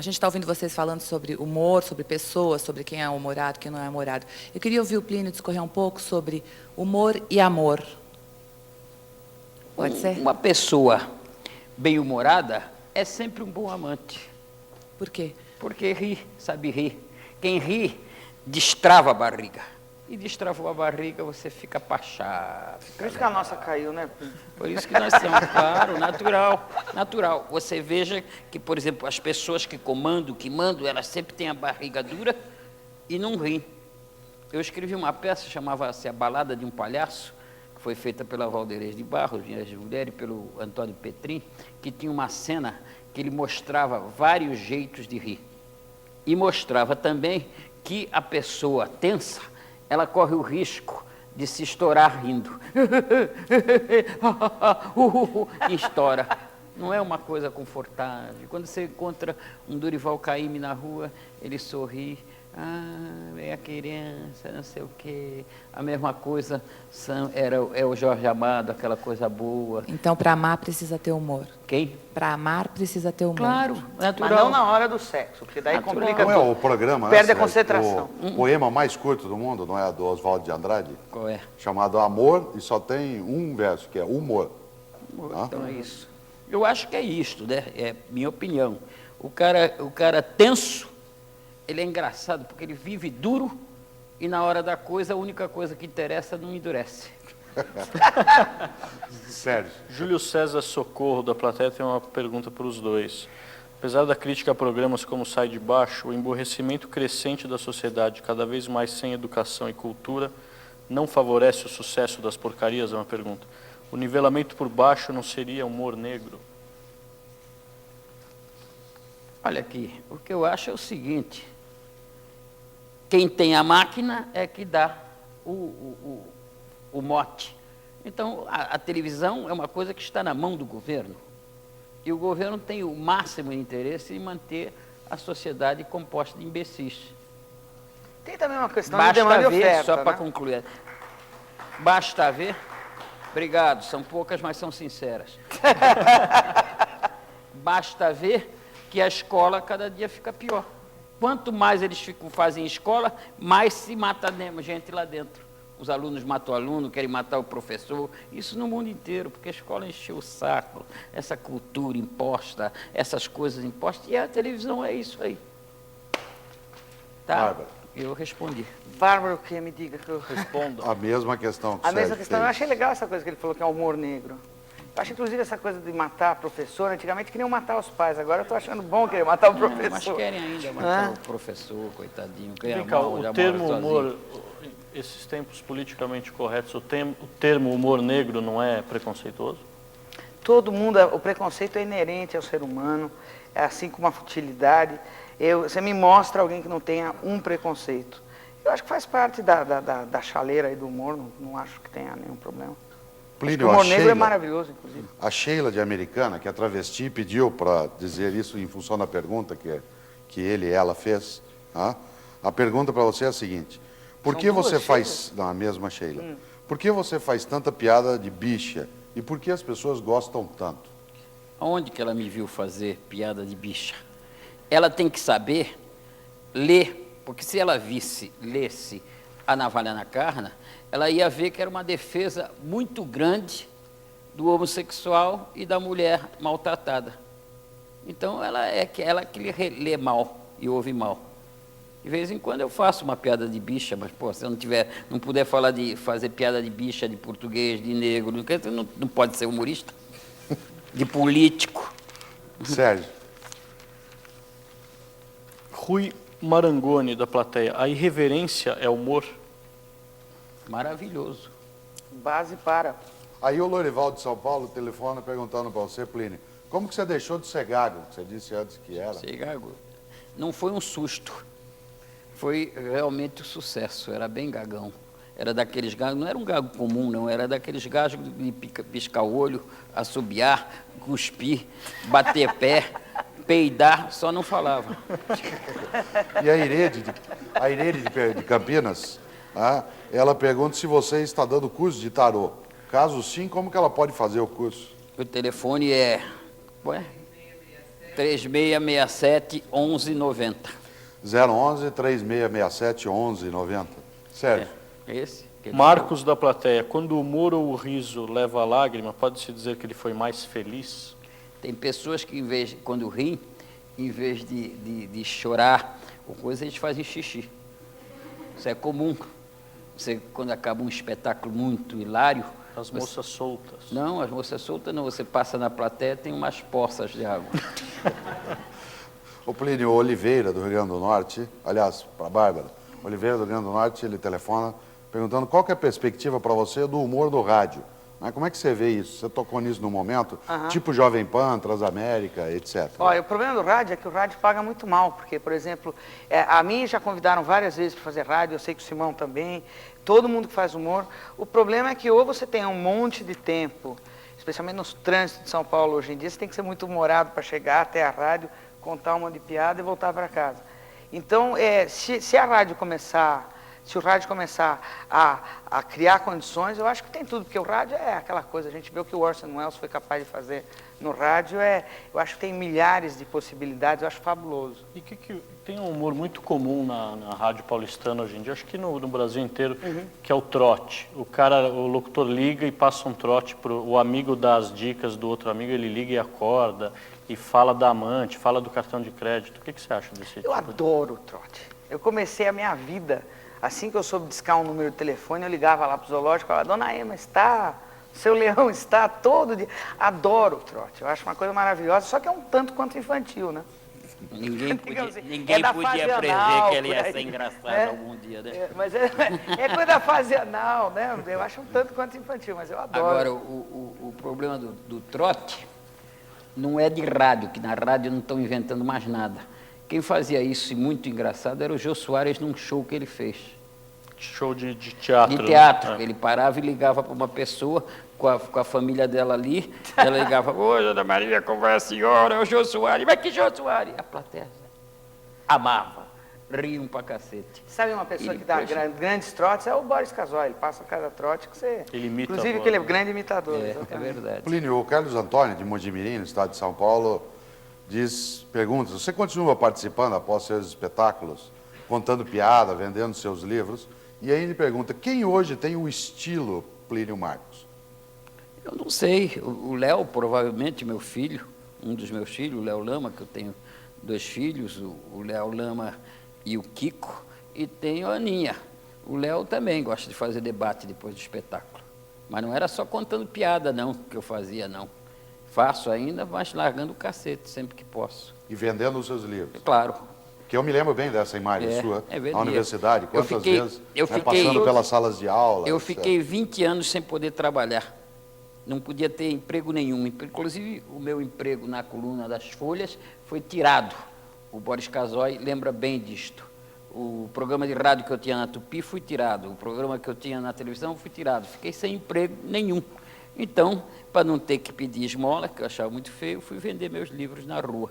está ouvindo vocês falando sobre humor, sobre pessoas, sobre quem é humorado, quem não é humorado. Eu queria ouvir o Plínio discorrer um pouco sobre humor e amor. Pode ser? Uma pessoa bem-humorada é sempre um bom amante, Por quê? porque ri, sabe rir. Quem ri destrava a barriga. E destravou a barriga, você fica pachá. Por isso que a nossa caiu, né? Por isso que nós temos, claro, natural. Você veja que, por exemplo, as pessoas que mandam, elas sempre têm a barriga dura e não riem. Eu escrevi uma peça, chamava-se A Balada de um Palhaço, que foi feita pela Valderez de Barros, Vinhas de Mulher, e pelo Antônio Petrin, que tinha uma cena que ele mostrava vários jeitos de rir. E mostrava também que a pessoa tensa, ela corre o risco de se estourar rindo. E estoura. Não é uma coisa confortável. Quando você encontra um Dorival Caymmi na rua, ele sorri. É a criança, não sei o quê. A mesma coisa é o Jorge Amado, aquela coisa boa. Então, para amar, precisa ter humor. Quem? Para amar, precisa ter humor. Claro, natural. Mas não na hora do sexo, porque daí Natural. complica Não é tudo. o programa, Perde né, a concentração. O poema mais curto do mundo, não é do Oswald de Andrade? Qual é? Chamado Amor, e só tem um verso, que é humor. Então é isso. Eu acho que é isto, né? É minha opinião. O cara tenso, ele é engraçado, porque ele vive duro e na hora da coisa, a única coisa que interessa não endurece. Sérgio. Júlio César Socorro, da plateia, tem uma pergunta para os dois. Apesar da crítica a programas como Sai de Baixo, o emborrecimento crescente da sociedade, cada vez mais sem educação e cultura, não favorece o sucesso das porcarias? É uma pergunta. O nivelamento por baixo não seria humor negro? Olha aqui, o que eu acho é o seguinte: quem tem a máquina é que dá o mote. Então, a televisão é uma coisa que está na mão do governo. E o governo tem o máximo interesse em manter a sociedade composta de imbecis. Tem também uma questão de Basta demanda e ver, oferta, só para né? concluir, basta ver, obrigado, são poucas, mas são sinceras. Basta ver que a escola cada dia fica pior. Quanto mais eles fazem escola, mais se mata gente lá dentro. Os alunos matam o aluno, querem matar o professor. Isso no mundo inteiro, porque a escola encheu o saco. Essa cultura imposta, essas coisas impostas. E a televisão é isso aí. Tá? Bárbara. Eu respondi. Bárbara, o que? Me diga que eu... Responda. A mesma questão que o A mesma Sérgio questão, eu fez. achei legal essa coisa que ele falou, que é o humor negro. Eu acho, inclusive, essa coisa de matar professor, antigamente queriam matar os pais, agora eu estou achando bom querer matar o professor. Mas querem ainda matar o professor, coitadinho. Vem cá, o termo humor, esses tempos politicamente corretos, o termo humor negro não é preconceituoso? Todo mundo, o preconceito é inerente ao ser humano, é assim como a futilidade. Você me mostra alguém que não tenha um preconceito. Eu acho que faz parte da chaleira aí do humor, não acho que tenha nenhum problema. Plínio, O humor a negro é Sheila- maravilhoso, inclusive. A Sheila de Americana, que é travesti, pediu para dizer isso em função da pergunta que ele e ela fez. Tá? A pergunta para você é a seguinte: por São que duas você faz... Sheilas? Não, a mesma Sheila. Por que você faz tanta piada de bicha? E por que as pessoas gostam tanto? Aonde que ela me viu fazer piada de bicha? Ela tem que saber ler, porque se ela lesse A Navalha na Carne, ela ia ver que era uma defesa muito grande do homossexual e da mulher maltratada. Então, ela que lê mal e ouve mal. De vez em quando eu faço uma piada de bicha, mas, pô, se eu não puder fazer piada de bicha, de português, de negro, não pode ser humorista, de político. Sérgio. Rui Marangoni, da plateia, a irreverência é humor? Maravilhoso. Base para. Aí o Lorival de São Paulo telefona perguntando para você, Plínio, como que você deixou de ser gago? Você disse antes que era. Sei, gago. Não foi um susto. Foi realmente um sucesso. Era bem gagão. Era daqueles gagos, não era um gago comum, não. Era daqueles gagos de piscar o olho, assobiar, cuspir, bater pé, peidar, só não falava. E a Irede de Campinas, ela pergunta se você está dando curso de tarô. Caso sim, como que ela pode fazer o curso? O telefone é 3667 1190. 011 3667 1190. Sérgio. Esse? Marcos, da plateia, quando o humor ou o riso leva a lágrima, pode-se dizer que ele foi mais feliz? Tem pessoas que, quando riem, em vez de chorar ou coisa, eles fazem xixi. Isso é comum. Você, quando acaba um espetáculo muito hilário... As moças soltas. Não, as moças soltas não. Você passa na plateia, tem umas poças de água. O Plínio Oliveira, do Rio Grande do Norte, aliás, para a Bárbara, Oliveira do Rio Grande do Norte, ele telefona perguntando qual que é a perspectiva para você do humor do rádio. Né? Como é que você vê isso? Você tocou nisso no momento? Tipo Jovem Pan, Transamérica, etc. Olha, o problema do rádio é que o rádio paga muito mal, porque, por exemplo, a mim já convidaram várias vezes para fazer rádio, eu sei que o Simão também, todo mundo que faz humor. O problema é que ou você tem um monte de tempo, especialmente nos trânsitos de São Paulo hoje em dia, você tem que ser muito humorado para chegar até a rádio, contar uma de piada e voltar para casa. Então, se a rádio começar... Se o rádio começar a criar condições, eu acho que tem tudo, porque o rádio é aquela coisa, a gente vê o que o Orson Welles foi capaz de fazer no rádio, eu acho que tem milhares de possibilidades, eu acho fabuloso. E que tem um humor muito comum na rádio paulistana hoje em dia, acho que no Brasil inteiro, que é o trote. O locutor liga e passa um trote para o amigo das dicas do outro amigo, ele liga e acorda, e fala da amante, fala do cartão de crédito. O que você acha desse tipo? Eu adoro o trote. Eu comecei a minha vida... Assim que eu soube discar um número de telefone, eu ligava lá para o zoológico e falava, Dona Ema está, seu leão está todo dia. Adoro o trote, eu acho uma coisa maravilhosa, só que é um tanto quanto infantil, né? Ninguém Digamos assim, ninguém da podia fase prever anal, que ele por ia aí, ser engraçado né? algum dia, né? Mas é coisa da fase anal, né? Eu acho um tanto quanto infantil, mas eu adoro. Agora, o problema do trote não é de rádio, que na rádio não estão inventando mais nada. Quem fazia isso, e muito engraçado, era o Jô Soares num show que ele fez. Show de teatro. De teatro. Né? Ele parava e ligava para uma pessoa com a família dela ali. Ela ligava, oi, Dona Maria, como vai a senhora? É o Jô Soares. Mas que Jô Soares? A plateia amava. Riam pra cacete. Sabe uma pessoa E que dá depois- grandes trotes? É o Boris Casoy, ele passa cada trote que você... Ele imita a Inclusive voz, que ele é né? grande imitador. É exatamente. verdade. Plínio, o Carlos Antônio, de Mojimirim, no estado de São Paulo, pergunta, você continua participando após seus espetáculos, contando piada, vendendo seus livros? E aí ele pergunta, quem hoje tem o estilo Plínio Marcos? Eu não sei. O Léo, provavelmente, meu filho, um dos meus filhos, o Léo Lama, que eu tenho 2 filhos, o Léo Lama e o Kiko, e tenho a Aninha. O Léo também gosta de fazer debate depois do espetáculo. Mas não era só contando piada, não, que eu fazia, não. Faço ainda, mas largando o cacete sempre que posso. E vendendo os seus livros. Claro. Que eu me lembro bem dessa imagem É, sua é verdade. na universidade, quantas vezes, eu né, fiquei- passando pelas salas de aula. Eu etc. fiquei 20 anos sem poder trabalhar. Não podia ter emprego nenhum. Inclusive, o meu emprego na coluna das Folhas foi tirado. O Boris Casoy lembra bem disto. O programa de rádio que eu tinha na Tupi foi tirado. O programa que eu tinha na televisão foi tirado. Fiquei sem emprego nenhum. Então, para não ter que pedir esmola, que eu achava muito feio, fui vender meus livros na rua.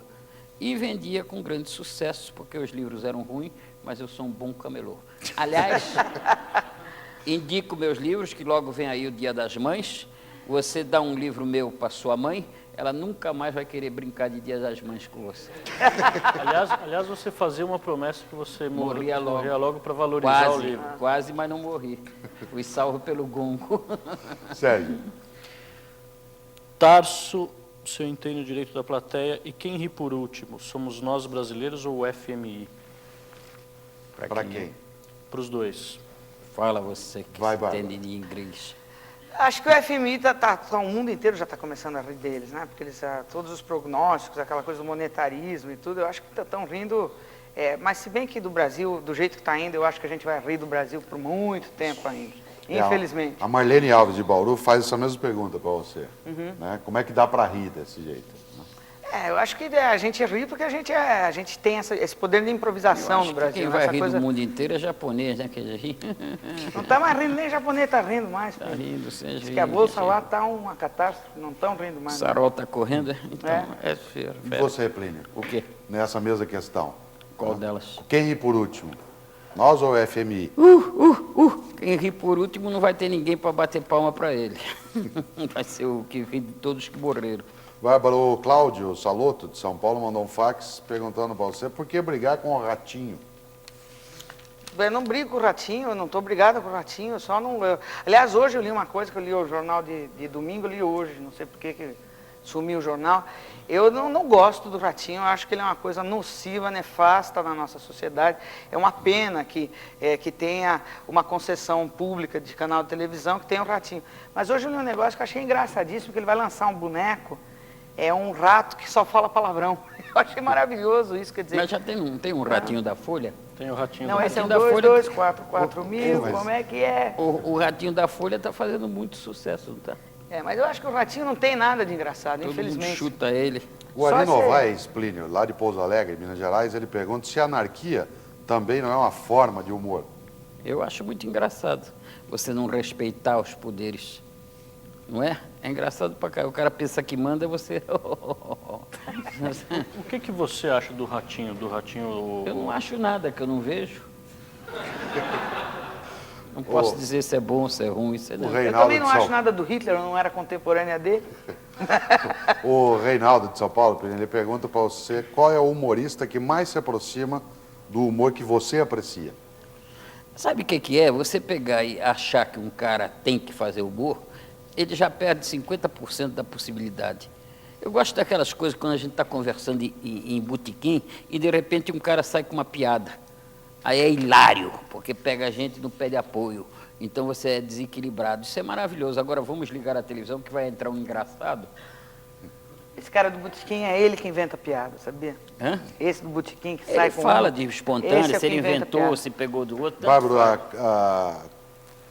E vendia com grande sucesso, porque os livros eram ruins, mas eu sou um bom camelô. Aliás, indico meus livros, que logo vem aí o Dia das Mães. Você dá um livro meu para sua mãe, ela nunca mais vai querer brincar de Dia das Mães com você. Aliás, você fazia uma promessa que você Morria logo. morria logo para valorizar o Quase, livro. quase, mas não morri. Fui salvo pelo gongo. Sérgio, Tarso, se eu entendo o direito da plateia, e quem ri por último? Somos nós brasileiros ou o FMI? para quem? Para os dois. Fala você que Vai, Bárbara. entende de inglês. Acho que o FMI, o mundo inteiro já está começando a rir deles, né? Porque eles, todos os prognósticos, aquela coisa do monetarismo e tudo, eu acho que estão rindo. Mas se bem que do Brasil, do jeito que está indo, eu acho que a gente vai rir do Brasil por muito tempo ainda. Infelizmente. A Marlene Alves de Bauru faz essa mesma pergunta para você. Né? Como é que dá para rir desse jeito? Eu acho que a gente ri porque a gente tem esse poder de improvisação no Brasil. Quem né? vai Essa rir coisa... do mundo inteiro é japonês, né? Que ri. Não está mais rindo, nem japonês está rindo mais. Tá pô. rindo, sem Diz rir. que a bolsa lá está uma catástrofe, não estão rindo O mais. sarol está correndo, então é feio. E você, Plínio? O quê? Nessa mesma questão. Qual delas? Quem ri por último? Nós ou o FMI? Quem ri por último não vai ter ninguém para bater palma para ele. Vai ser o que ri de todos que morreram. Bárbara, o Cláudio Saloto, de São Paulo, mandou um fax perguntando para você por que brigar com o Ratinho? Eu não brigo com o Ratinho, eu não estou brigado com o Ratinho, eu só não... Aliás, hoje eu li uma coisa, que eu li o jornal de domingo, eu li hoje, não sei por que sumiu o jornal. Eu não gosto do Ratinho, eu acho que ele é uma coisa nociva, nefasta na nossa sociedade. É uma pena que tenha uma concessão pública de canal de televisão que tenha o Ratinho. Mas hoje eu li um negócio que eu achei engraçadíssimo, que ele vai lançar um boneco, é um rato que só fala palavrão. Eu achei maravilhoso isso, quer dizer... Mas já tem um ratinho da Folha? Tem o ratinho Não, da esse é um Ratinho da Folha. 2244 mil, como é que é? O ratinho da Folha está fazendo muito sucesso, não tá? É, mas eu acho que o Ratinho não tem nada de engraçado, Todo mundo infelizmente. chuta ele. O Ari Só se- Novaes, Plínio, lá de Pouso Alegre, Minas Gerais, ele pergunta se a anarquia também não é uma forma de humor. Eu acho muito engraçado você não respeitar os poderes. Não é? É engraçado pra cá. O cara pensa que manda, você... O que você acha do ratinho? Eu não acho nada que eu não vejo. Não posso dizer se é bom, se é ruim, se é O não. Eu Reinaldo também não de acho São... nada do Hitler, eu não era contemporânea dele. O Reinaldo de São Paulo, Plínio, ele pergunta para você qual é o humorista que mais se aproxima do humor que você aprecia. Sabe o que é? Você pegar e achar que um cara tem que fazer humor, ele já perde 50% da possibilidade. Eu gosto daquelas coisas quando a gente está conversando em botequim e de repente um cara sai com uma piada. Aí é hilário, porque pega a gente no pé de apoio. Então você é desequilibrado. Isso é maravilhoso. Agora vamos ligar a televisão que vai entrar um engraçado. Esse cara do botequim é ele que inventa piada, sabia? Hã? Esse do botequim que sai Ele com... fala um- de Esse espontâneo, é o se que ele inventa inventou, piada. se pegou do outro. Bárbaro, a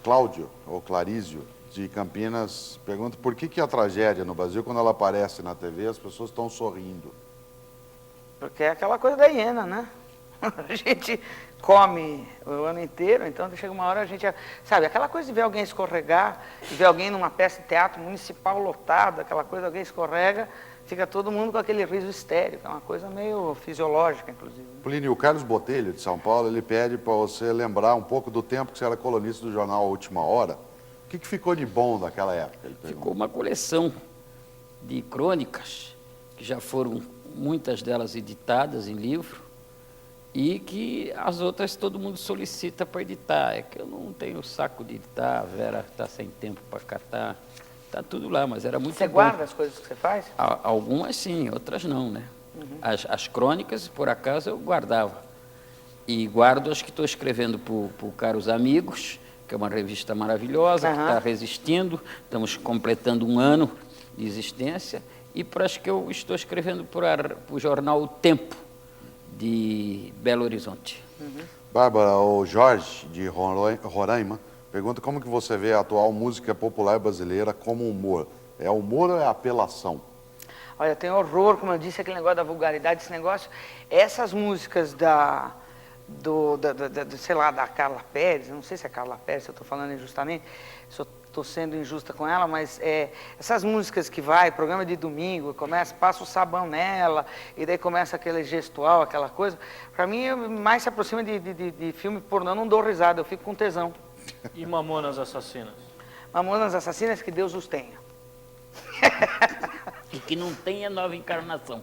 Cláudio, ou Clarísio, de Campinas, pergunta por que a tragédia no Brasil, quando ela aparece na TV, as pessoas estão sorrindo. Porque é aquela coisa da hiena, né? A gente come o ano inteiro, então chega uma hora a gente... Sabe, aquela coisa de ver alguém escorregar, de ver alguém numa peça de teatro municipal lotada, aquela coisa, alguém escorrega, fica todo mundo com aquele riso histérico, é uma coisa meio fisiológica, inclusive. Plínio, o Carlos Botelho, de São Paulo, ele pede para você lembrar um pouco do tempo que você era colunista do jornal A Última Hora. O que ficou de bom daquela época? Ele pergunta. Ficou uma coleção de crônicas, que já foram muitas delas editadas em livro, e que as outras todo mundo solicita para editar. É que eu não tenho saco de editar, a Vera está sem tempo para catar, está tudo lá, mas era muito Você bom. guarda as coisas que você faz? Algumas sim, outras não, né? As crônicas, por acaso, eu guardava. E guardo as que estou escrevendo para o Caros Amigos, que é uma revista maravilhosa, que está resistindo, estamos completando 1 ano de existência, e para as que eu estou escrevendo para o jornal O Tempo, de Belo Horizonte. Bárbara, o Jorge, de Roraima, pergunta como que você vê a atual música popular brasileira como humor. É humor ou é apelação? Olha, eu tenho horror, como eu disse, aquele negócio da vulgaridade, esse negócio. Essas músicas sei lá, da Carla Pérez, não sei se é Carla Pérez, se eu estou falando injustamente, se eu estou sendo injusta com ela, mas essas músicas que vai, programa de domingo, começa, passa o sabão nela, e daí começa aquele gestual, aquela coisa, para mim mais se aproxima de filme pornô, eu não dou risada, eu fico com tesão. E Mamonas Assassinas? Mamonas Assassinas, que Deus os tenha. E que não tenha nova encarnação.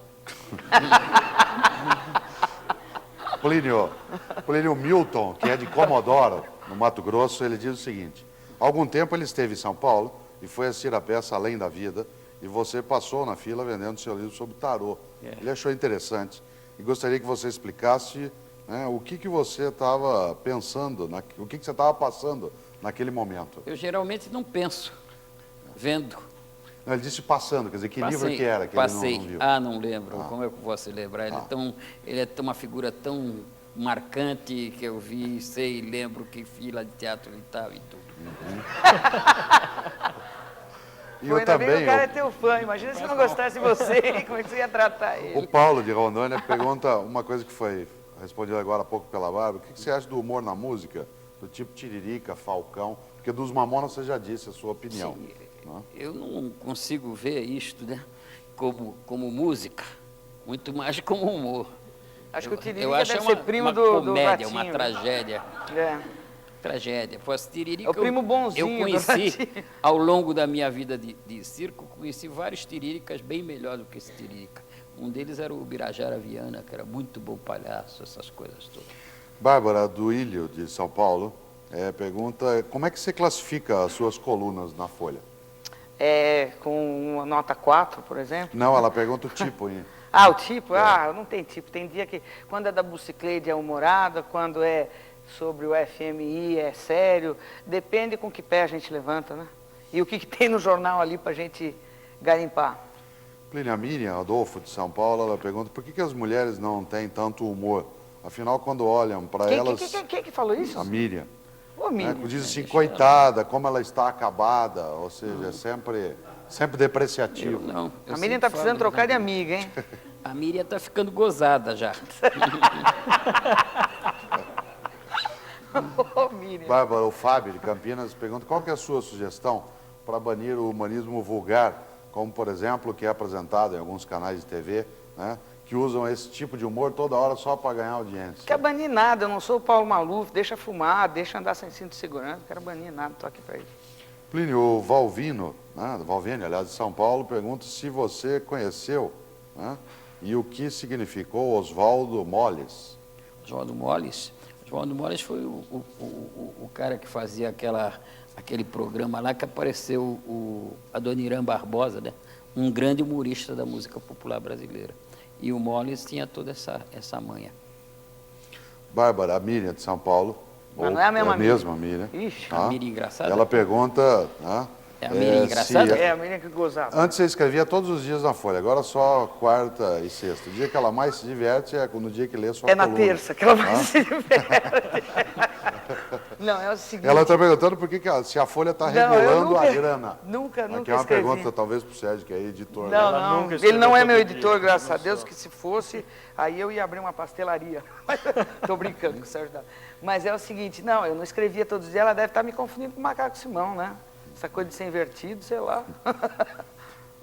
Plínio Milton, que é de Comodoro, no Mato Grosso, ele diz o seguinte: há algum tempo ele esteve em São Paulo e foi assistir a peça Além da Vida, e você passou na fila vendendo seu livro sobre tarô. Ele achou interessante e gostaria que você explicasse, né, o que você estava pensando, o que você estava passando naquele momento. Eu geralmente não penso, vendo. Não, ele disse passando, quer dizer, que livro que era que passei. ele não viu? Ah, não lembro. Como é que eu posso se lembrar? Ele é uma figura tão marcante que eu vi, sei, lembro que fila de teatro ele estava e tudo. E Pô, ainda bem que o cara é teu fã, imagina se não gostasse de você, como é que você ia tratar ele? O Paulo, de Rondônia, pergunta uma coisa que foi respondida agora há pouco pela Bárbara: o que você acha do humor na música, do tipo Tiririca, Falcão? Porque dos Mamonas você já disse a sua opinião. Sim, né? eu não consigo ver isto, né, como música, muito mais como humor. Acho que o Eu Tiririca acho deve uma, ser primo uma do comédia, Ratinho. uma tragédia. É. Tragédia. Pois, Tiririca, É o primo bonzinho eu do conheci, Ratinho. ao longo da minha vida de circo, conheci vários Tiriricas bem melhores do que esse Tiririca. Um deles era o Birajara Viana, que era muito bom palhaço, essas coisas todas. Bárbara Duílio, de São Paulo, pergunta como é que você classifica as suas colunas na Folha? com uma nota 4, por exemplo. Não, ela pergunta o tipo. Hein? Ah, o tipo? Ah, não tem tipo. Tem dia que, quando é da Bucicleide é humorada, quando é sobre o FMI é sério. Depende com que pé a gente levanta, né? E o que tem no jornal ali pra gente garimpar. Plínio, a Miriam Adolfo, de São Paulo, ela pergunta por que as mulheres não têm tanto humor? Afinal, quando olham para elas... Quem que falou isso? A Miriam. Ô, Miriam. Diz assim, coitada, como ela está acabada, ou seja, sempre depreciativo. Não, eu A Miriam sempre está precisando falo, trocar de amiga, hein? A Miriam está ficando gozada já. Ô, Miriam. Bárbara, o Fábio, de Campinas, pergunta qual que é a sua sugestão para banir o humorismo vulgar, como, por exemplo, o que é apresentado em alguns canais de TV, né, que usam esse tipo de humor toda hora só para ganhar audiência. Não quero banir nada, eu não sou o Paulo Maluf, deixa fumar, deixa andar sem cinto de segurança, não quero banir nada, estou aqui para isso. Plínio, o Valvino, né, Valvini, aliás, de São Paulo, pergunta se você conheceu, né, e o que significou Oswaldo Molles. Oswaldo Molles foi o cara que fazia aquele programa lá que apareceu a Dona Irã Barbosa, né? Um grande humorista da música popular brasileira. E o Molles tinha toda essa manha. Bárbara, a Miriam, de São Paulo. Mas não é a mesma Miriam. Ixi, A Miriam engraçada? Ela pergunta... Né, É a Miriam engraçada? é a Miriam que gozava. Antes você escrevia todos os dias na Folha, agora só quarta e sexta. O dia que ela mais se diverte é no dia que lê sua É na coluna. terça que ela vai se diverte. Não, é o seguinte... Ela está perguntando por que se a Folha está Não, eu regulando nunca- a grana. nunca Aqui é uma escrevi. pergunta talvez para o Sérgio, que é editor. Não, né? não, nunca ele escreveu não é todo meu dia, editor, graças a olha Deus, só. que se fosse, aí eu ia abrir uma pastelaria. Tô brincando com o Sérgio Dávila. Mas é o seguinte, não, eu não escrevia todos os dias, ela deve estar me confundindo com o Macaco Simão, né? Essa coisa de ser invertido, sei lá.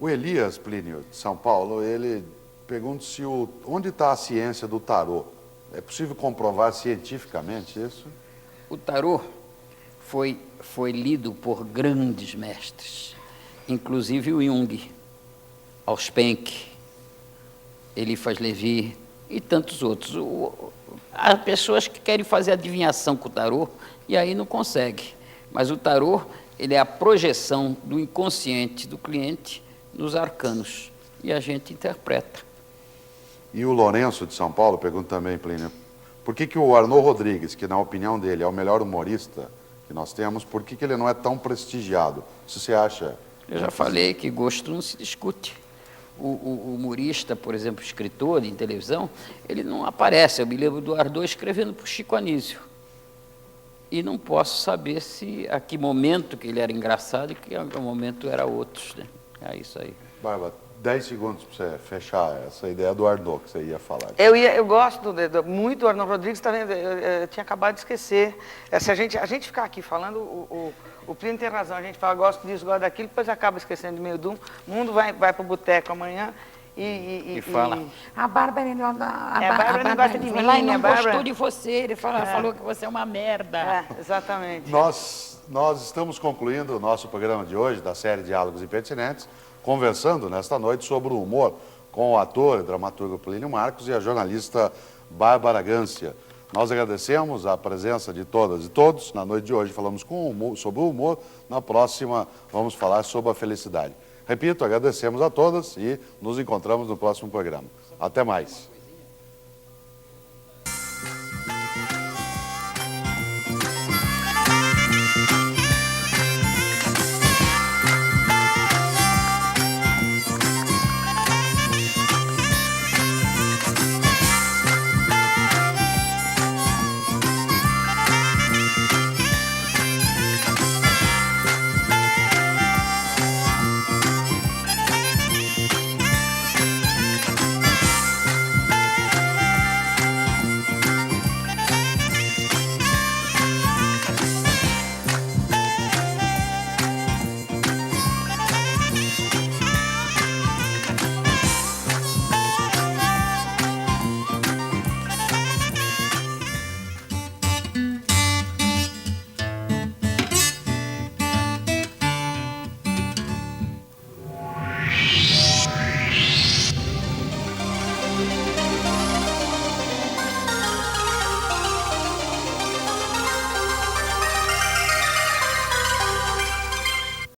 O Elias Plínio, de São Paulo, ele pergunta se onde está a ciência do tarô. É possível comprovar cientificamente isso? O tarô foi lido por grandes mestres, inclusive o Jung, Auspenck, Eliphas Levi e tantos outros. Há pessoas que querem fazer adivinhação com o tarô e aí não conseguem. Mas o tarô, ele é a projeção do inconsciente do cliente nos arcanos e a gente interpreta. E o Lourenço, de São Paulo, pergunta também, Plínio, por que o Arnaud Rodrigues, que na opinião dele é o melhor humorista que nós temos, por que ele não é tão prestigiado? Se você acha... Eu já falei que gosto não se discute. O humorista, por exemplo, escritor em televisão, ele não aparece. Eu me lembro do Arnaud escrevendo para o Chico Anísio. E não posso saber a que momento que ele era engraçado e que momento era outros, né? É isso aí. Bárbara, 10 segundos para você fechar essa ideia do Arnaud que você ia falar. Eu gosto muito do Arnaud Rodrigues, tá vendo? Eu tinha acabado de esquecer. Se a gente ficar aqui falando, o Plínio tem razão, a gente fala, gosto disso, gosto daquilo, depois acaba esquecendo de meio do mundo, vai para o boteco amanhã e fala. A Bárbara não, Bárbara não gosta de mim, ela não a Bárbara- gostou de você, ele falou que você é uma merda. exatamente. Nós estamos concluindo o nosso programa de hoje, da série Diálogos Impertinentes, conversando nesta noite sobre o humor com o ator e dramaturgo Plínio Marcos e a jornalista Bárbara Gância. Nós agradecemos a presença de todas e todos. Na noite de hoje falamos sobre o humor, na próxima vamos falar sobre a felicidade. Repito, agradecemos a todas e nos encontramos no próximo programa. Até mais.